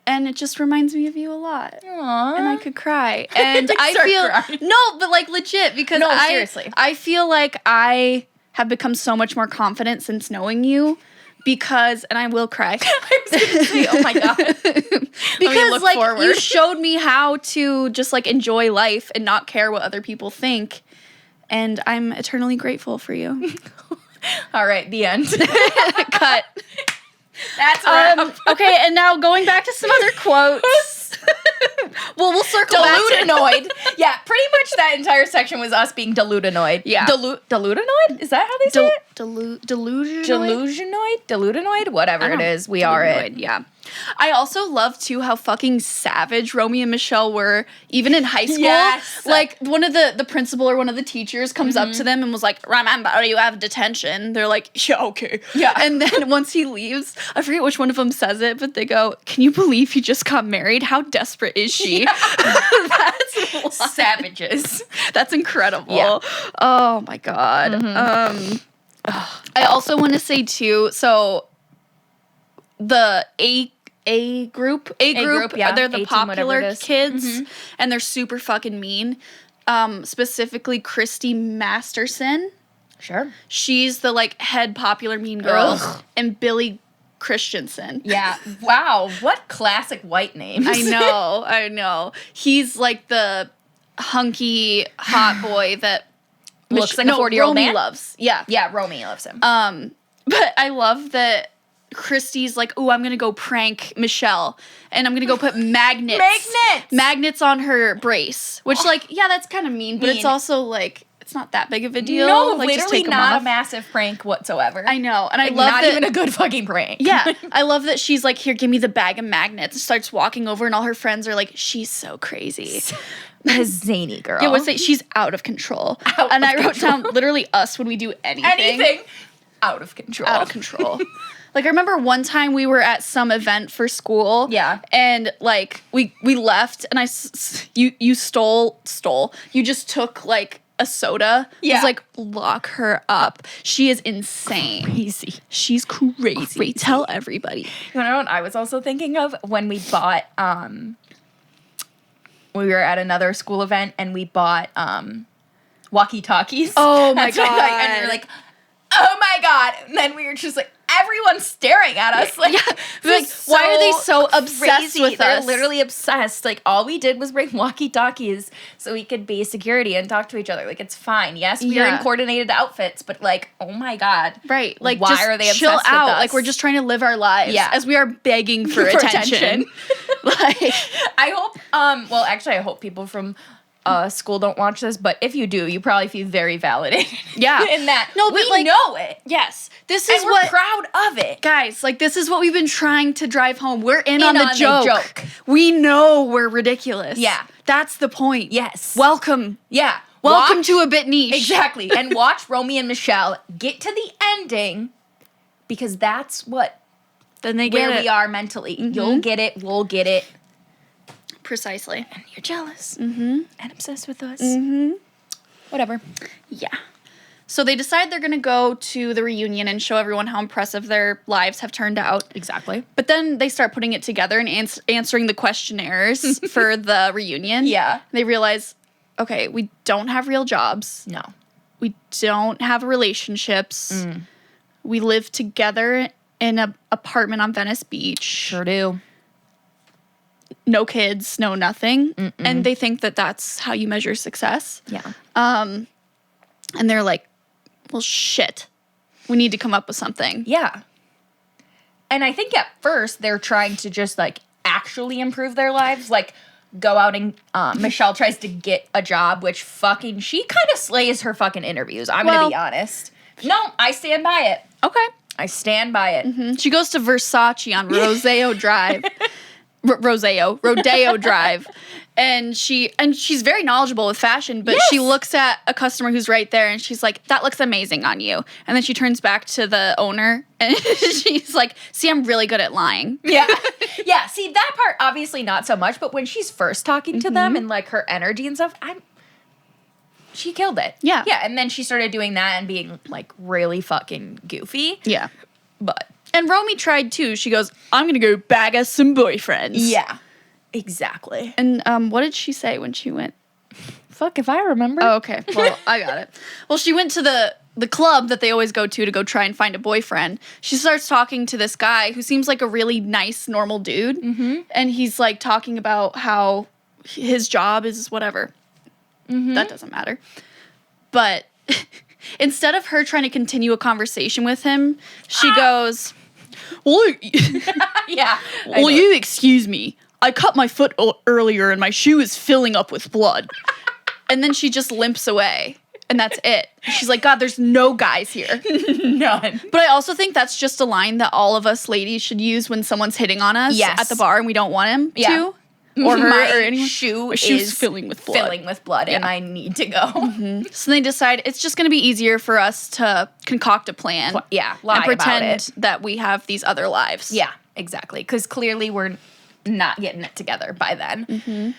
And it just reminds me of you a lot. Aww. And I could cry. And I feel crying. no, but like legit because seriously. I feel like I have become so much more confident since knowing you. Because, and I will cry. I was gonna say, oh my God. Because, like, forward. you showed me how to just, like, enjoy life and not care what other people think. And I'm eternally grateful for you. All right, the end. Cut. That's a wrap. Okay, and now going back to some other quotes. Well, we'll circle back to Deludanoid. Yeah, pretty much that entire section was us being deludanoid. Yeah. Deludanoid? Is that how they say it? Delusional? Deludanoid? Whatever it is, we are it. Yeah. I also love, too, how fucking savage Romy and Michele were, even in high school. Yes. Like, one of the principal or one of the teachers comes up to them and was like, remember, you have detention. They're like, yeah, okay. Yeah. And then once he leaves, I forget which one of them says it, but they go, can you believe he just got married? How desperate is she? That's wild. Savages. That's incredible. Yeah. Oh, my God. I also want to say, too, so the A group, yeah. they're the A-team, popular whatever it is. kids, and they're super fucking mean. Specifically, Christy Masterson. Sure. She's the like head popular mean girl. Ugh. And Billy Christensen. Yeah. Wow. What classic white names. I know. He's like the hunky hot boy that Looks like a 40-year-old Romy man? loves. Yeah. Yeah, Romy loves him. But I love that Christy's like, "Ooh, I'm going to go prank Michele and I'm going to go put magnets on her brace." Which like, yeah, that's kind of mean, but it's also like it's not that big of a deal. No, like, just literally take 'em not off. a massive prank whatsoever. I know. And I Like, love not that, even a good fucking prank. yeah, I love that she's like, "Here, give me the bag of magnets." And starts walking over and all her friends are like, "She's so crazy." A zany girl. Yeah, what's it? She's out of control. And I wrote down literally us when we do anything. Anything out of control. Out of control. Like I remember one time we were at some event for school. Yeah. And like we left and you stole. You just took like a soda. Yeah. I was like, lock her up. She is insane. Crazy. She's crazy. Tell everybody. You know what I was also thinking of when we bought we were at another school event and we bought walkie-talkies. Oh my God. And we were like, oh my God. And then we were just like, everyone's staring at us. Like, Like, why are they so obsessed with They're us? literally obsessed. Like, all we did was bring walkie-talkies so we could be security and talk to each other. Like, it's fine. Yes, we're in coordinated outfits, but like, oh my God. Right. Like, why just are they obsessed chill with out. us? Like, we're just trying to live our lives. Yeah. As we are begging for attention. Like, I hope, well, actually, I hope people from school don't watch this, but if you do, you probably feel very validated. Yeah. In that. No, but we like, know it. yes. This is And we're what, proud of it. guys, like, this is what we've been trying to drive home. We're in on the on the joke. joke. We know we're ridiculous. Yeah. That's the point. Yes. Welcome. Yeah. Welcome Watch- to A Bit Niche. Exactly. And watch Romy and Michele get to the ending because that's what Then they get where it. we are mentally. You'll get it. We'll get it. Precisely. And you're jealous and obsessed with us. Mm-hmm. Whatever. Yeah. So they decide they're going to go to the reunion and show everyone how impressive their lives have turned out. Exactly. But then they start putting it together and answering the questionnaires for the reunion. Yeah. They realize, okay, we don't have real jobs. No. We don't have relationships. We live together in an apartment on Venice Beach. Sure do. No kids, no nothing. And they think that that's how you measure success. Yeah. And they're like, well, shit. We need to come up with something. Yeah. And I think at first they're trying to just like actually improve their lives. Like go out and Michele tries to get a job, which fucking she kind of slays her fucking interviews. I'm going to be honest. No, I stand by it. Okay. I stand by it. She goes to Versace on Rodeo Drive. Rodeo Drive. And she's very knowledgeable with fashion, but she looks at a customer who's right there and she's like, that looks amazing on you. And then she turns back to the owner and she's like, see, I'm really good at lying. Yeah. Yeah. See, that part, obviously not so much, but when she's first talking to them and like her energy and stuff, she killed it. Yeah. Yeah. And then she started doing that and being like really fucking goofy. Yeah. But And Romy tried too. She goes, I'm going to go bag us some boyfriends. yeah, exactly. And what did she say when she went? Fuck if I remember. Oh, okay. Well, I got it. Well, she went to the club that they always go to go try and find a boyfriend. She starts talking to this guy who seems like a really nice, normal dude. Mm-hmm. And he's like talking about how his job is whatever. Mm-hmm. That doesn't matter. But instead of her trying to continue a conversation with him, she goes, well, Yeah. will you excuse me? I cut my foot earlier and my shoe is filling up with blood. And then she just limps away. And that's it. She's like, God, there's no guys here. None. But I also think that's just a line that all of us ladies should use when someone's hitting on us at the bar and we don't want him to. Or her My or anyone. shoe My shoe's is filling with blood. and I need to go. So they decide it's just going to be easier for us to concoct a plan. Lie and about pretend it. that we have these other lives. Yeah, exactly. Because clearly we're not getting it together by then. Mm-hmm.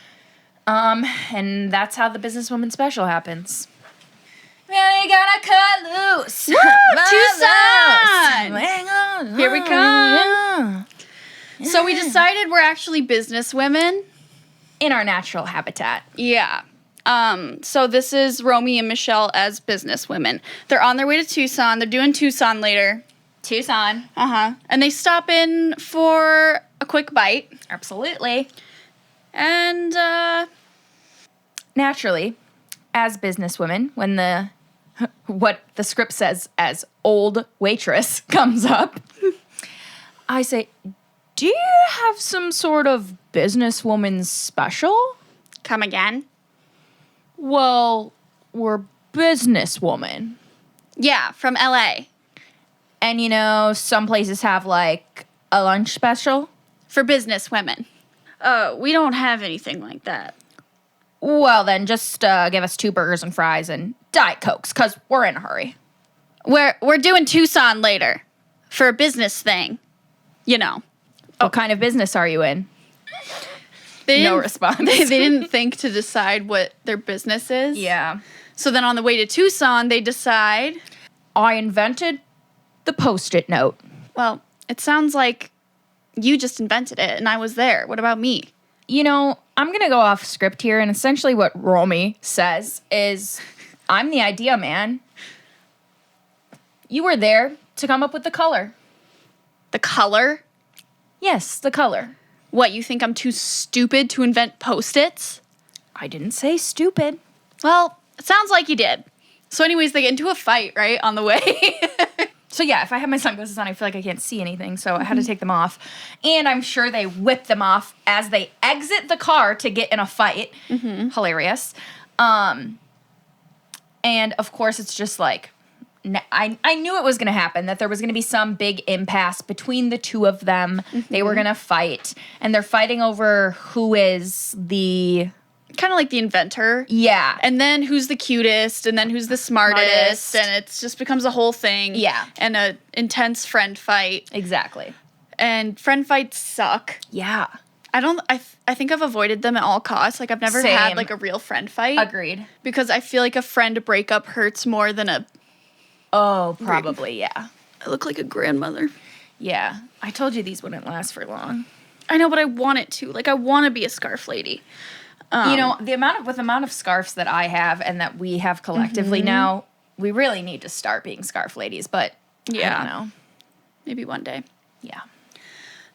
And that's how the Businesswoman special happens. We gotta cut loose. Woo! Tucson! Here we come. So we decided we're actually businesswomen. In our natural habitat. Yeah. So this is Romy and Michele as businesswomen. They're on their way to Tucson. They're doing Tucson later. Tucson. And they stop in for a quick bite. Absolutely. And, naturally, as businesswomen, when what the script says as old waitress comes up, I say, do you have some sort of businesswoman special? come again? Well, we're businesswoman. Yeah, from LA. And you know, some places have like a lunch special. For businesswomen. We don't have anything like that. Well, then just give us 2 burgers and fries and Diet Cokes, because we're in a hurry. We're doing Tucson later for a business thing. You know. What kind of business are you in? They No didn't- response. They didn't think to decide what their business is. Yeah. So then on the way to Tucson, they decide, I invented the Post-it note. well, it sounds like you just invented it and I was there. What about me? You know, I'm going to go off script here, and essentially what Romy says is, I'm the idea man. You were there to come up with the color. The color? Yes, the color. What, you think I'm too stupid to invent Post-its? I didn't say stupid. Well, it sounds like you did. So anyways, they get into a fight, right, on the way. So yeah, if I have my sunglasses on, I feel like I can't see anything, so I had to take them off. And I'm sure they whip them off as they exit the car to get in a fight. Hilarious. And of course, it's just like, I knew it was going to happen, that there was going to be some big impasse between the two of them. They were going to fight, and they're fighting over who is the... Kind of like the inventor. Yeah. And then who's the cutest, and then who's the smartest, and it just becomes a whole thing. Yeah. And a intense friend fight. Exactly. And friend fights suck. Yeah. I think I've avoided them at all costs. Like, I've never Same. had, like, a real friend fight. Agreed. Because I feel like a friend breakup hurts more than a... Oh, probably, yeah. I look like a grandmother. Yeah. I told you these wouldn't last for long. I know, but I want it to. Like, I want to be a scarf lady. You know, the amount of scarves that I have and that we have collectively now, we really need to start being scarf ladies, but Yeah. I don't know. Maybe one day. Yeah.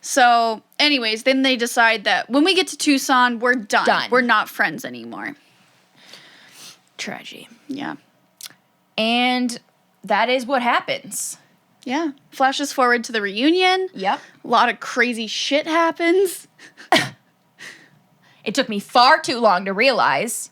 So, anyways, then they decide that when we get to Tucson, we're done. Done. We're not friends anymore. Tragedy. Yeah. And that is what happens. Yeah. Flashes forward to the reunion. Yep. A lot of crazy shit happens. It took me far too long to realize.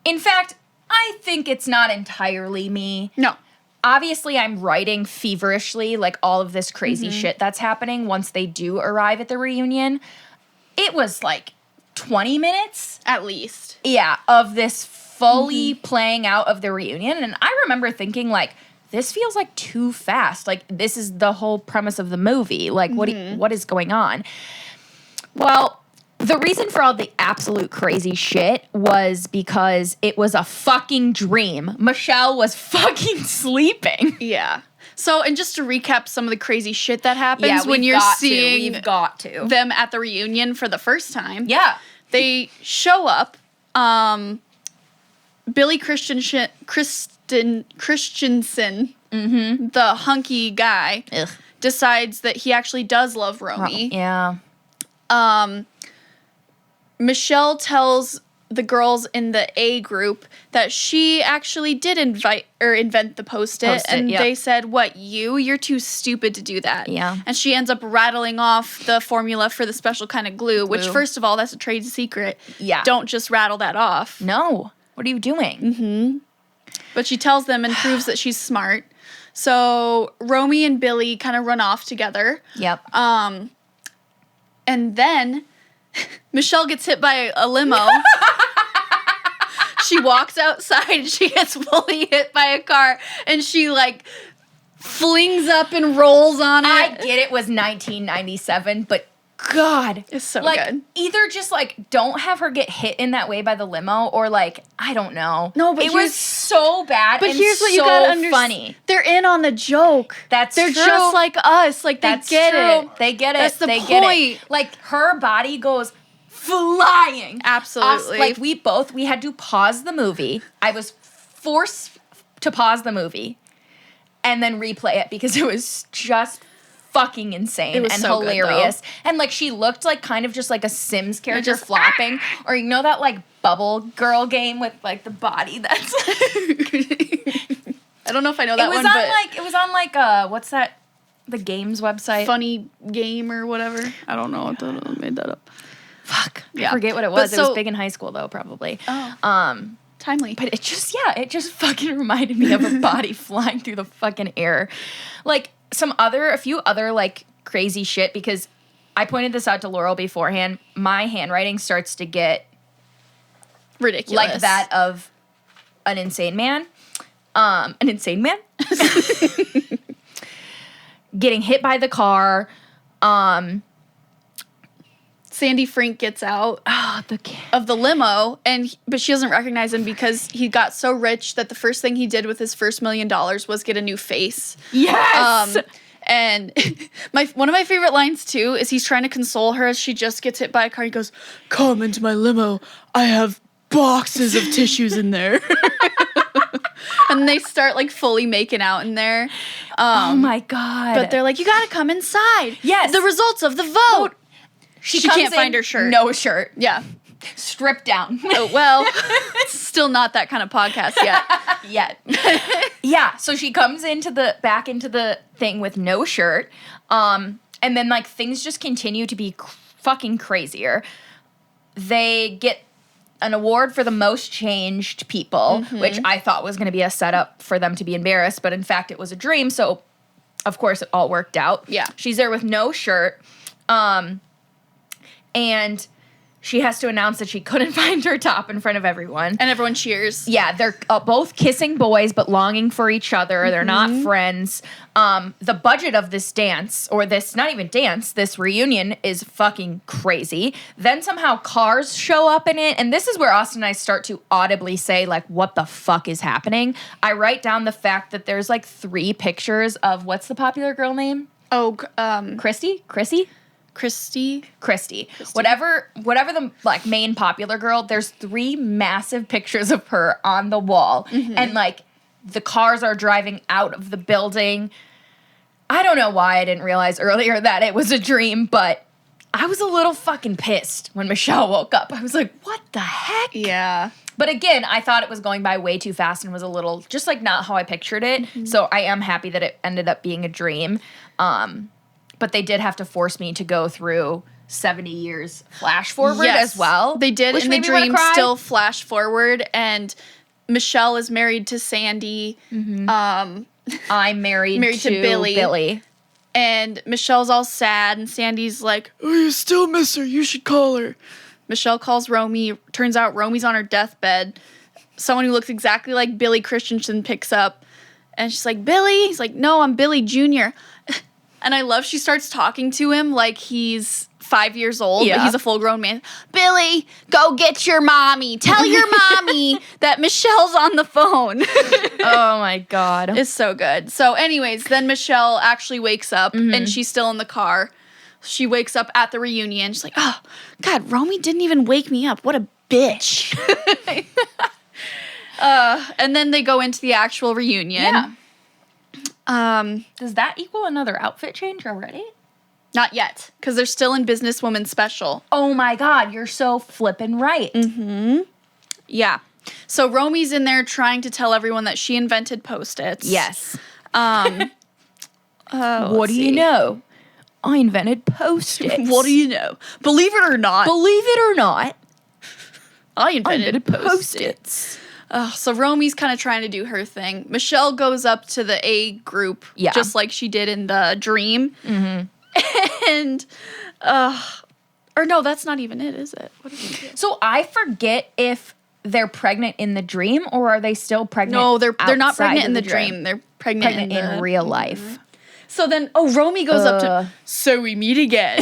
In fact, I think it's not entirely me. No. Obviously, I'm writing feverishly, like all of this crazy shit that's happening once they do arrive at the reunion. It was like 20 minutes, At least. yeah, of this fully playing out of the reunion. And I remember thinking, like, this feels like too fast. Like, this is the whole premise of the movie. Like, what is going on? Well, the reason for all the absolute crazy shit was because it was a fucking dream. Michele was fucking sleeping. Yeah. So, and just to recap some of the crazy shit that happens Yeah, when we've you're got seeing to. We've got to. them at the reunion for the first time. Yeah. They show up. Billy Christensen, the hunky guy, Ugh. decides that he actually does love Romy. Yeah. Michele tells the girls in the A group that she actually did invent the Post-it, Post-it, and yep. they said, "What, you're too stupid to do that." Yeah. And she ends up rattling off the formula for the special kind of glue, which, Glue. first of all, that's a trade secret. Yeah. Don't just rattle that off. No. What are you doing? But she tells them and proves that she's smart. So Romy and Billy kind of run off together. Yep. And then Michele gets hit by a limo. She walks outside and she gets fully hit by a car, and she like flings up and rolls on it. I get it was 1997, but God. It's so like, good. Either just like don't have her get hit in that way by the limo, or like, I don't know. No, but it here's- was so bad. But and here's what you so gotta understand. funny. They're in on the joke. They're They're just like us. Like, they That's get true. it. They get it. That's the they point. get it. Like, her body goes flying. Absolutely. We had to pause the movie. I was forced to pause the movie and then replay it because it was just fucking insane and so good, hilarious. And like she looked like kind of just like a Sims character just flopping. Or you know that like bubble girl game with like the body that's I don't know if I know that one, but it was on what's that? The games website. Funny Game or whatever. I don't know. I made that up. Fuck. Yeah. I forget what it was. It was big in high school though, probably. Oh. Timely. But it just fucking reminded me of a body flying through the fucking air. Like a few other like crazy shit, because I pointed this out to Laurel beforehand. My handwriting starts to get ridiculous. Like that of an insane man. An insane man? Getting hit by the car. Sandy Frink gets out of the limo, but she doesn't recognize him because he got so rich that the first thing he did with his first $1 million was get a new face. Yes! And one of my favorite lines, too, is he's trying to console her as she just gets hit by a car. He goes, "Come into my limo. I have boxes of tissues in there." And they start, like, fully making out in there. Oh, my God. But they're like, "You gotta come inside. Yes. The results of the vote." She can't find her shirt. No shirt. Yeah. Stripped down. Oh, well, it's still not that kind of podcast yet. Yeah, so she comes back into the thing with no shirt. And then, like, things just continue to be fucking crazier. They get an award for the most changed people, which I thought was going to be a setup for them to be embarrassed, but in fact it was a dream, so of course it all worked out. Yeah. She's there with no shirt, and she has to announce that she couldn't find her top in front of everyone. And everyone cheers. Yeah, they're both kissing boys but longing for each other. They're not friends. The budget of this dance, or this, not even dance, this reunion is fucking crazy. Then somehow cars show up in it. And this is where Austin and I start to audibly say, like, what the fuck is happening? I write down the fact that there's, like, 3 pictures of, what's the popular girl name? Oh, Christy? Christy. Whatever the like main popular girl, there's 3 massive pictures of her on the wall. And like the cars are driving out of the building. I don't know why I didn't realize earlier that it was a dream, but I was a little fucking pissed when Michele woke up. I was like, what the heck? Yeah. But again, I thought it was going by way too fast and was a little just like not how I pictured it. So I am happy that it ended up being a dream. But they did have to force me to go through 70 years flash forward as well. They did, which and the made me wanna dream cry. still flash forward, and Michele is married to Sandy. I'm married to Billy. And Michelle's all sad, and Sandy's like, "Oh, you still miss her. You should call her." Michele calls Romy. Turns out Romy's on her deathbed. Someone who looks exactly like Billy Christensen picks up, and she's like, "Billy?" He's like, "No, I'm Billy Jr." And I love she starts talking to him like he's 5 years old, but he's a full-grown man. "Billy, go get your mommy. Tell your mommy that Michelle's on the phone." Oh, my God. It's so good. So anyways, then Michele actually wakes up, and she's still in the car. She wakes up at the reunion. She's like, "Oh, God, Romy didn't even wake me up. What a bitch." And then they go into the actual reunion. Yeah. Does that equal another outfit change already? Not yet, because they're still in Businesswoman special. Oh my God, you're so flippin' right. Yeah. So Romy's in there trying to tell everyone that she invented Post-its. Yes. What do you know? I invented Post-its. What do you know? Believe it or not, I invented Post-its. So Romy's kind of trying to do her thing. Michele goes up to the A group, just like she did in the dream. And, or no, that's not even it, is it? What did we do? So I forget if they're pregnant in the dream or are they still pregnant? No, they're not outside of pregnant in the dream. They're pregnant in real life. So then, Romy goes up to, "So we meet again."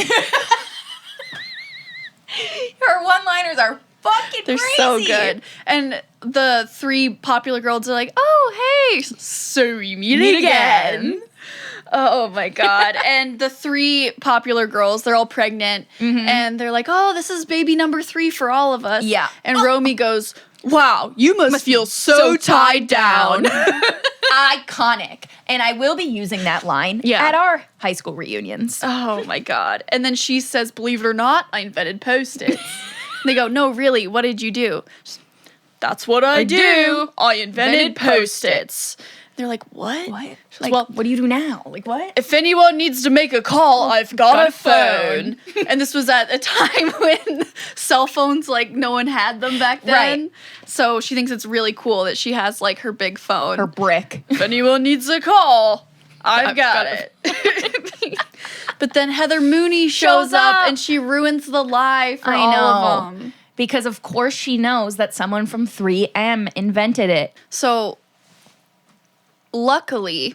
Her one-liners are fucking They're crazy. so good. And the 3 popular girls are like, "Oh, hey, so we meet again." Oh my God. And the 3 popular girls, they're all pregnant. And they're like, oh, this is baby number 3 for all of us. Yeah. And Romy goes, wow, you must feel so tied down. Iconic. And I will be using that line at our high school reunions. Oh my God. And then she says, believe it or not, I invented Post-its. They go, no, really, what did you do? That's what I do. I invented Post-its. They're like, what? What? She goes, Like, what do you do now? Like, what? if anyone needs to make a call, I've got a phone. And this was at a time when cell phones, like, no one had them back then. Right. So she thinks it's really cool that she has, like, her big phone. Her brick. If anyone needs a call, I've got it. But then Heather Mooney shows up and she ruins the lie for all of them. Because, of course, she knows that someone from 3M invented it. So, luckily,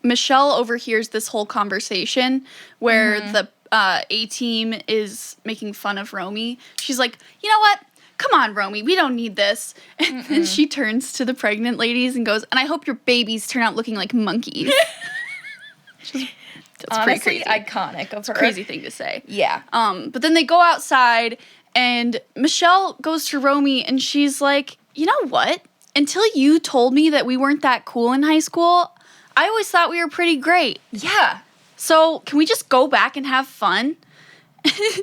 Michele overhears this whole conversation where the A-team is making fun of Romy. She's like, you know what? Come on, Romy, we don't need this. And then she turns to the pregnant ladies and goes, and I hope your babies turn out looking like monkeys. That's Honestly, pretty crazy. iconic of her. Crazy thing to say. Yeah. But then they go outside and Michele goes to Romy and she's like, you know what? Until you told me that we weren't that cool in high school, I always thought we were pretty great. Yeah. So can we just go back and have fun?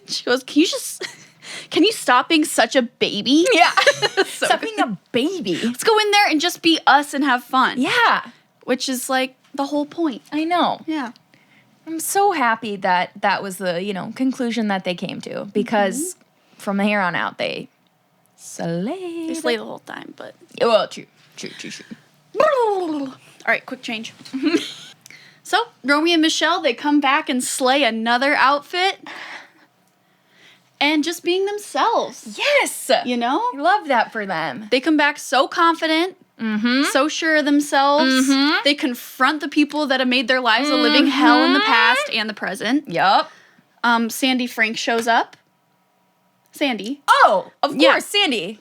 She goes, can you stop being such a baby? Yeah. So Stop being a baby. let's go in there and just be us and have fun. Yeah. Which is like the whole point. I know. Yeah. I'm so happy that that was the, conclusion that they came to. Because from here on out, they slayed. They slay the whole time, but... Well, true. All right, quick change. So, Romy and Michele, they come back and slay another outfit. And just being themselves. Yes. You know? I love that for them. They come back so confident, so sure of themselves. They confront the people that have made their lives a living hell in the past and the present. Yup. Sandy Frank shows up. Sandy. Oh, of course, Yeah. Sandy.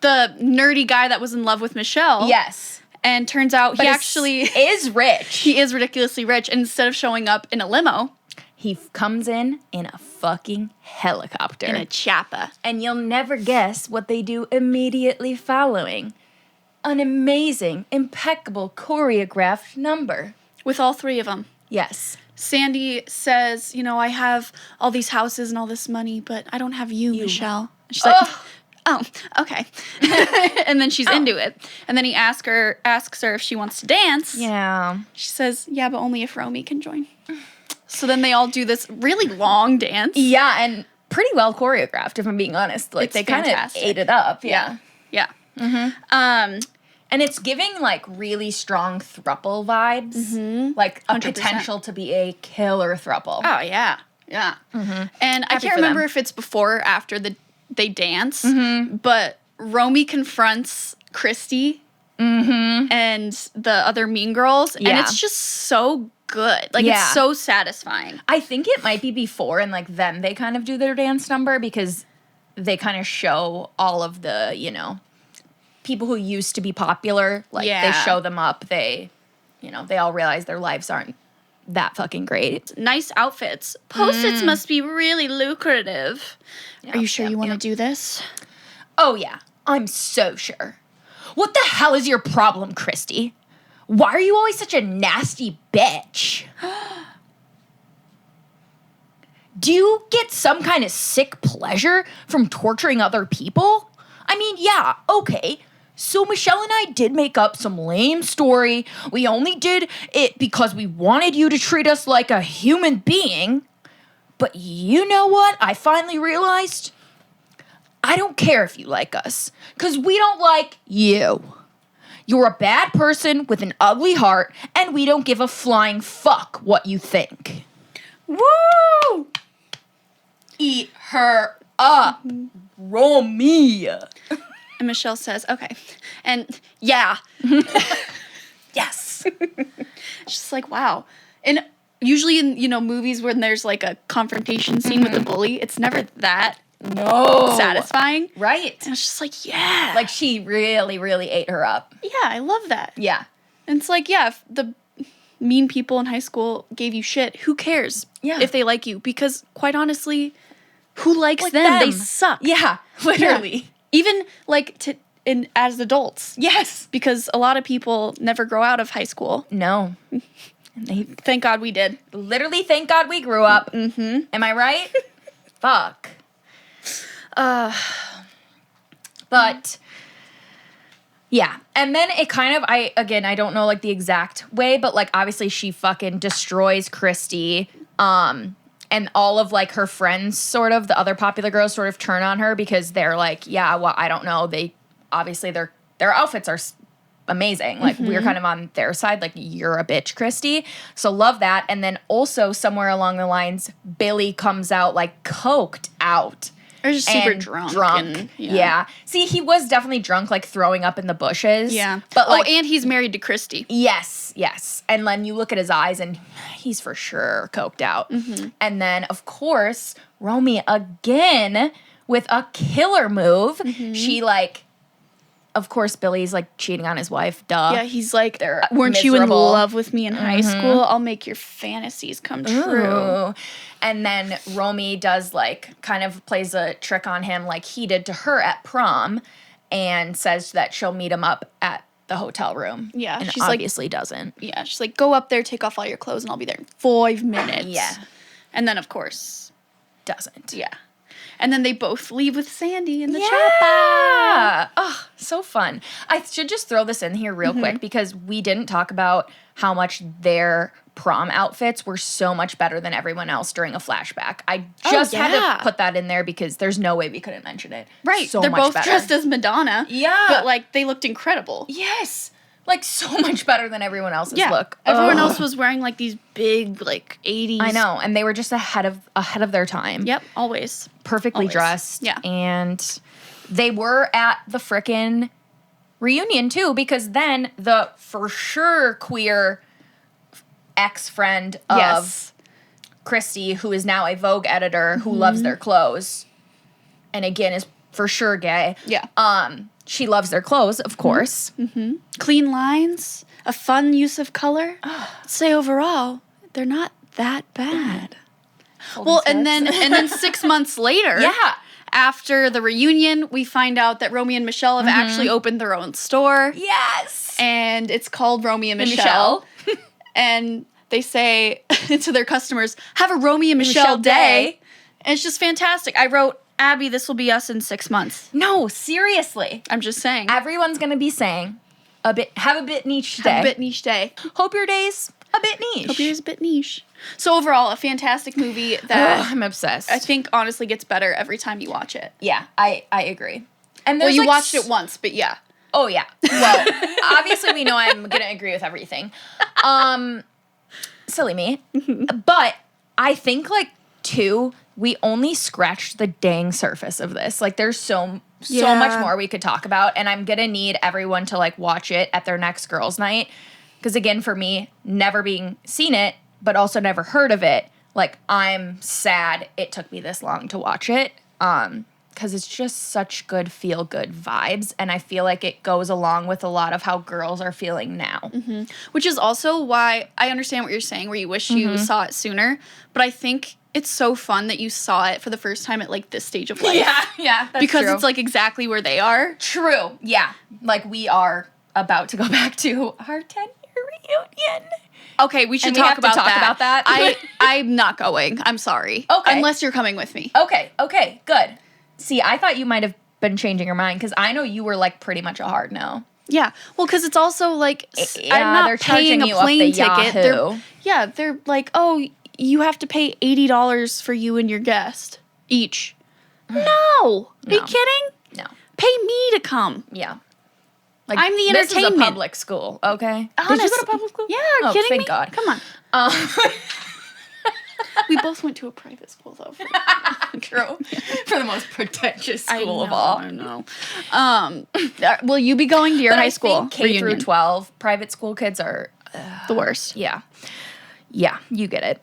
The nerdy guy that was in love with Michele. Yes. And turns out But he actually... is rich. He is ridiculously rich. And instead of showing up in a limo... He comes in a fucking helicopter. In a chopper. And you'll never guess what they do immediately following. An amazing, impeccable, choreographed number. With all 3 of them. Yes. Sandy says, I have all these houses and all this money, but I don't have you. Michele. And she's like, oh, okay. And then she's into it. And then he asks her if she wants to dance. Yeah. She says, yeah, but only if Romy can join. So then they all do this really long dance. Yeah, and pretty well choreographed, if I'm being honest. Like, It's they kind of fantastic. ate it up. Yeah. Yeah. And it's giving, like, really strong throuple vibes. Like, a 100%. potential to be a killer throuple. Oh, yeah. Yeah. And I Happy can't for remember them. if it's before or after they dance, but Romy confronts Christy and the other mean girls, and Yeah. it's just so good. Like, Yeah. it's so satisfying. I think it might be before, and, like, then they kind of do their dance number because they kind of show all of the, people who used to be popular. Like, they Yeah. show them up. They, they all realize their lives aren't that fucking great. Nice outfits. Post-its must be really lucrative. Are you sure yep, you want to yep. do this? Oh, yeah. I'm so sure. What the hell is your problem, Christy? Why are you always such a nasty bitch? Do you get some kind of sick pleasure from torturing other people? I mean, yeah, okay. So Michele and I did make up some lame story. We only did it because we wanted you to treat us like a human being. But you know what I finally realized? I don't care if you like us, because we don't like you. You're a bad person with an ugly heart, and we don't give a flying fuck what you think. Woo! Eat her up, Romy. And Michele says, okay. And yeah. Yes. It's just like, wow. And usually in, movies when there's like a confrontation scene with the bully, it's never that satisfying. Right. And it's just like, yeah. Like, she really, really ate her up. yeah, I love that. Yeah. And it's like, yeah, if the mean people in high school gave you shit, who cares if they like you? Because quite honestly, who likes them? They suck. Yeah, literally. Yeah. Even as adults. Yes. Because a lot of people never grow out of high school. No. Thank God we did. Literally, thank God we grew up. Mm-hmm. Am I right? Fuck. But yeah. And then it kind of, I don't know like the exact way, but like obviously she fucking destroys Christy. And all of like her friends sort of, the other popular girls sort of turn on her because they're like, yeah, well, I don't know. They obviously their outfits are amazing. Like we're kind of on their side. Like you're a bitch, Christy. So love that. And then also somewhere along the lines, Billy comes out like coked out. Or just super drunk. And, yeah. See, he was definitely drunk, like throwing up in the bushes. Yeah. But like, and he's married to Christy. Yes. And then you look at his eyes and he's for sure coked out. Mm-hmm. And then, of course, Romy again with a killer move. Mm-hmm. She like, of course, Billy's like cheating on his wife. Duh. Yeah, he's like, weren't you in love with me in high school? I'll make your fantasies come true. Ooh. And then Romy does like kind of plays a trick on him like he did to her at prom and says that she'll meet him up at the hotel room. Yeah. And she's obviously doesn't. Yeah. She's like, go up there, take off all your clothes, and I'll be there in 5 minutes. Yeah. And then, of course, doesn't. Yeah. And then they both leave with Sandy in the chopper. Oh, so fun. I should just throw this in here real quick because we didn't talk about how much their prom outfits were so much better than everyone else during a flashback. I just had to put that in there because there's no way we couldn't mention it. Right. So They're much both better. dressed as Madonna. Yeah. But, like, they looked incredible. Yes. Like, so much better than everyone else's look. Everyone else was wearing, like, these big, like, 80s. I know. And they were just ahead of their time. Yep. Always. Perfectly dressed. Yeah. And they were at the frickin' reunion, too, because then the for sure queer ex-friend of Christy, who is now a Vogue editor who loves their clothes, and again is for sure gay. Yeah. She loves their clothes, of course. Mm-hmm. Clean lines, a fun use of color. I'd say overall, they're not that bad. Well, and then 6 months later, after the reunion, we find out that Romy and Michele have actually opened their own store. Yes. And it's called Romy and Michele. And they say to their customers, have a Romy and Michele day. And it's just fantastic. I wrote, Abby, this will be us in 6 months. No, seriously. I'm just saying. Everyone's going to be saying, have a bit niche day. Have a bit niche day. Hope your day's a bit niche. Hope yours a bit niche. So overall, a fantastic movie that I'm obsessed. I think honestly gets better every time you watch it. Yeah, I agree. And you watched it once, but yeah. Oh, yeah. Well, obviously we know I'm going to agree with everything. Silly me. But I think, like, too, we only scratched the dang surface of this. Like, there's so much more we could talk about, and I'm going to need everyone to, like, watch it at their next girls' night. Because, again, for me, never being seen it, but also never heard of it, like, I'm sad it took me this long to watch it. Because it's just such good feel-good vibes, and I feel like it goes along with a lot of how girls are feeling now. Mm-hmm. Which is also why I understand what you're saying, where you wish you saw it sooner, but I think it's so fun that you saw it for the first time at, like, this stage of life. Yeah, that's because true. it's, like, exactly where they are. True, yeah. Like, we are about to go back to our 10-year reunion. Okay, we should talk about that. I'm not going. I'm sorry. Okay. Unless you're coming with me. Okay, good. See, I thought you might have been changing your mind because I know you were, like, pretty much a hard no. Yeah. Well, because it's also, like, I'm they're not paying a charging you up plane the ticket. Yahoo. They're like, oh, you have to pay $80 for you and your guest each. No. Are you kidding? No. Pay me to come. Yeah. Like, I'm the this entertainment. is a public school, okay? Honest. Did you go to public school? Yeah, are you kidding thank me? God. Come on. We both went to a private school, though. True. For the most pretentious school of all. I know. Will you be going to your high school K reunion? through 12 private school kids are The worst. Yeah, you get it.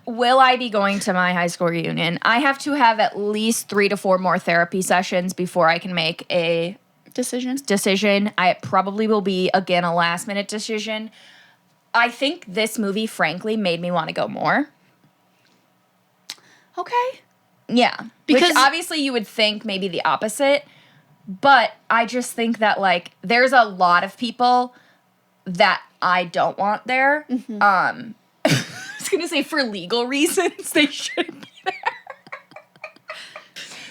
Will I be going to my high school reunion? I have to have at least 3 to 4 more therapy sessions before I can make a Decision. I probably will be, again, a last minute decision. I think this movie, frankly, made me want to go more. Okay. Yeah. Because Which obviously you would think maybe the opposite, but I just think that, like, there's a lot of people that I don't want there. I was going to say for legal reasons, they shouldn't be there.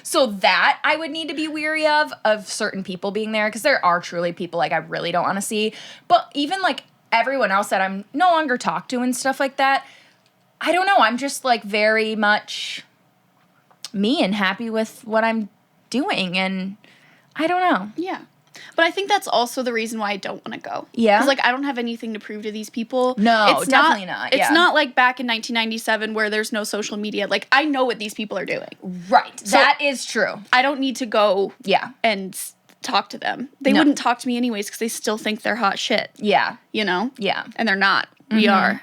So that I would need to be weary of certain people being there, because there are truly people, like, I really don't want to see. But even, like, everyone else that I'm no longer talk to and stuff like that, I don't know. I'm just, like, very much me and happy with what I'm doing, and I don't know. Yeah. But I think that's also the reason why I don't want to go. Yeah? Because, like, I don't have anything to prove to these people. No, definitely not. It's Yeah. not like back in 1997 where there's no social media. Like, I know what these people are doing. Right. So- that is true. I don't need to go Yeah. and talk to them. They No. wouldn't talk to me anyways because they still think they're hot shit, Yeah. you know? Yeah. And they're not. We are.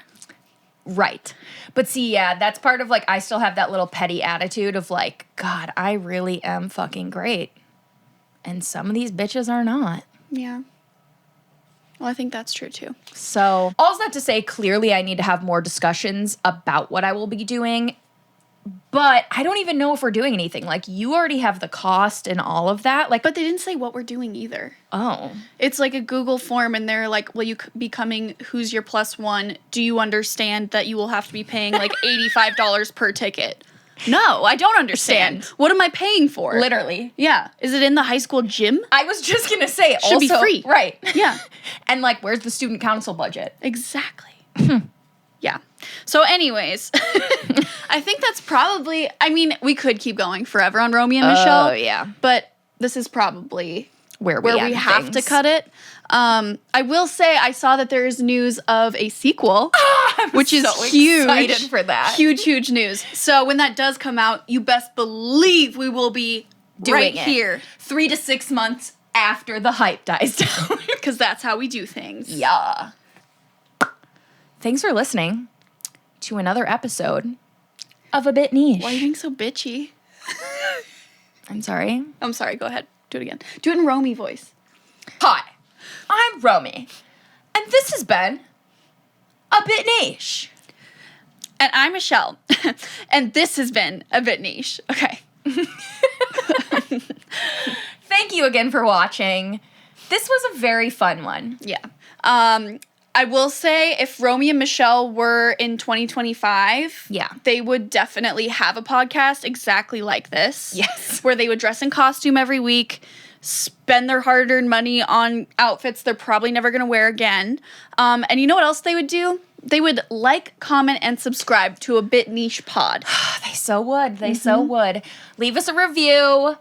Right. But see, yeah, that's part of, like, I still have that little petty attitude of, like, God, I really am fucking great. And some of these bitches are not. Yeah. Well, I think that's true too. So, all that to say, clearly I need to have more discussions about what I will be doing. But I don't even know if we're doing anything. Like, you already have the cost and all of that. Like, But they didn't say what we're doing either. oh. It's like a Google form, and they're like, will you be coming? Who's your plus one? Do you understand that you will have to be paying like $85 per ticket? No, I don't understand. What am I paying for? Literally. Yeah. Is it in the high school gym? I was just going to say, Should be also, free. Right. Yeah. And, like, where's the student council budget? Exactly. Yeah. So anyways, I think that's probably, I mean, we could keep going forever on Romy and Michele. Oh, yeah. But this is probably Where we end have to things. cut it. I will say I saw that there is news of a sequel, which is so huge. excited for that. Huge news. So when that does come out, you best believe we will be Doing right it. here 3 to 6 months after the hype dies down. because that's how we do things. Yeah. Thanks for listening to another episode of A Bit Niche. Why are you being so bitchy? I'm sorry. I'm sorry. Go ahead. Do it again. Do it in Romy voice. Hi, I'm Romy, and this has been A Bit Niche. And I'm Michele. And this has been A Bit Niche. Okay. Thank you again for watching. This was a very fun one. Yeah. I will say if Romy and Michele were in 2025, Yeah. they would definitely have a podcast exactly like this. Yes. Where they would dress in costume every week, spend their hard-earned money on outfits they're probably never going to wear again. And you know what else they would do? They would like, comment, and subscribe to A Bit Niche Pod. They so would. They so would. Leave us a review.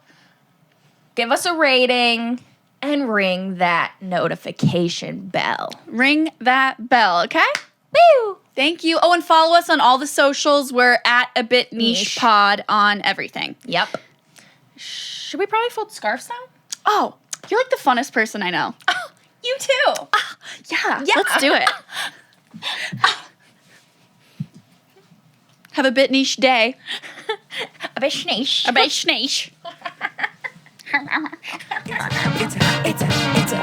Give us a rating. And ring that notification bell. Ring that bell, okay? Woo! Thank you. Oh, and follow us on all the socials. We're at A Bit Niche Niche. Pod on everything. Yep. Should we probably fold scarves now? Oh, you're like the funnest person I know. You too. Yeah, Yeah. let's do it. Have a bit niche day. A bit schneesh. A bit niche. It's a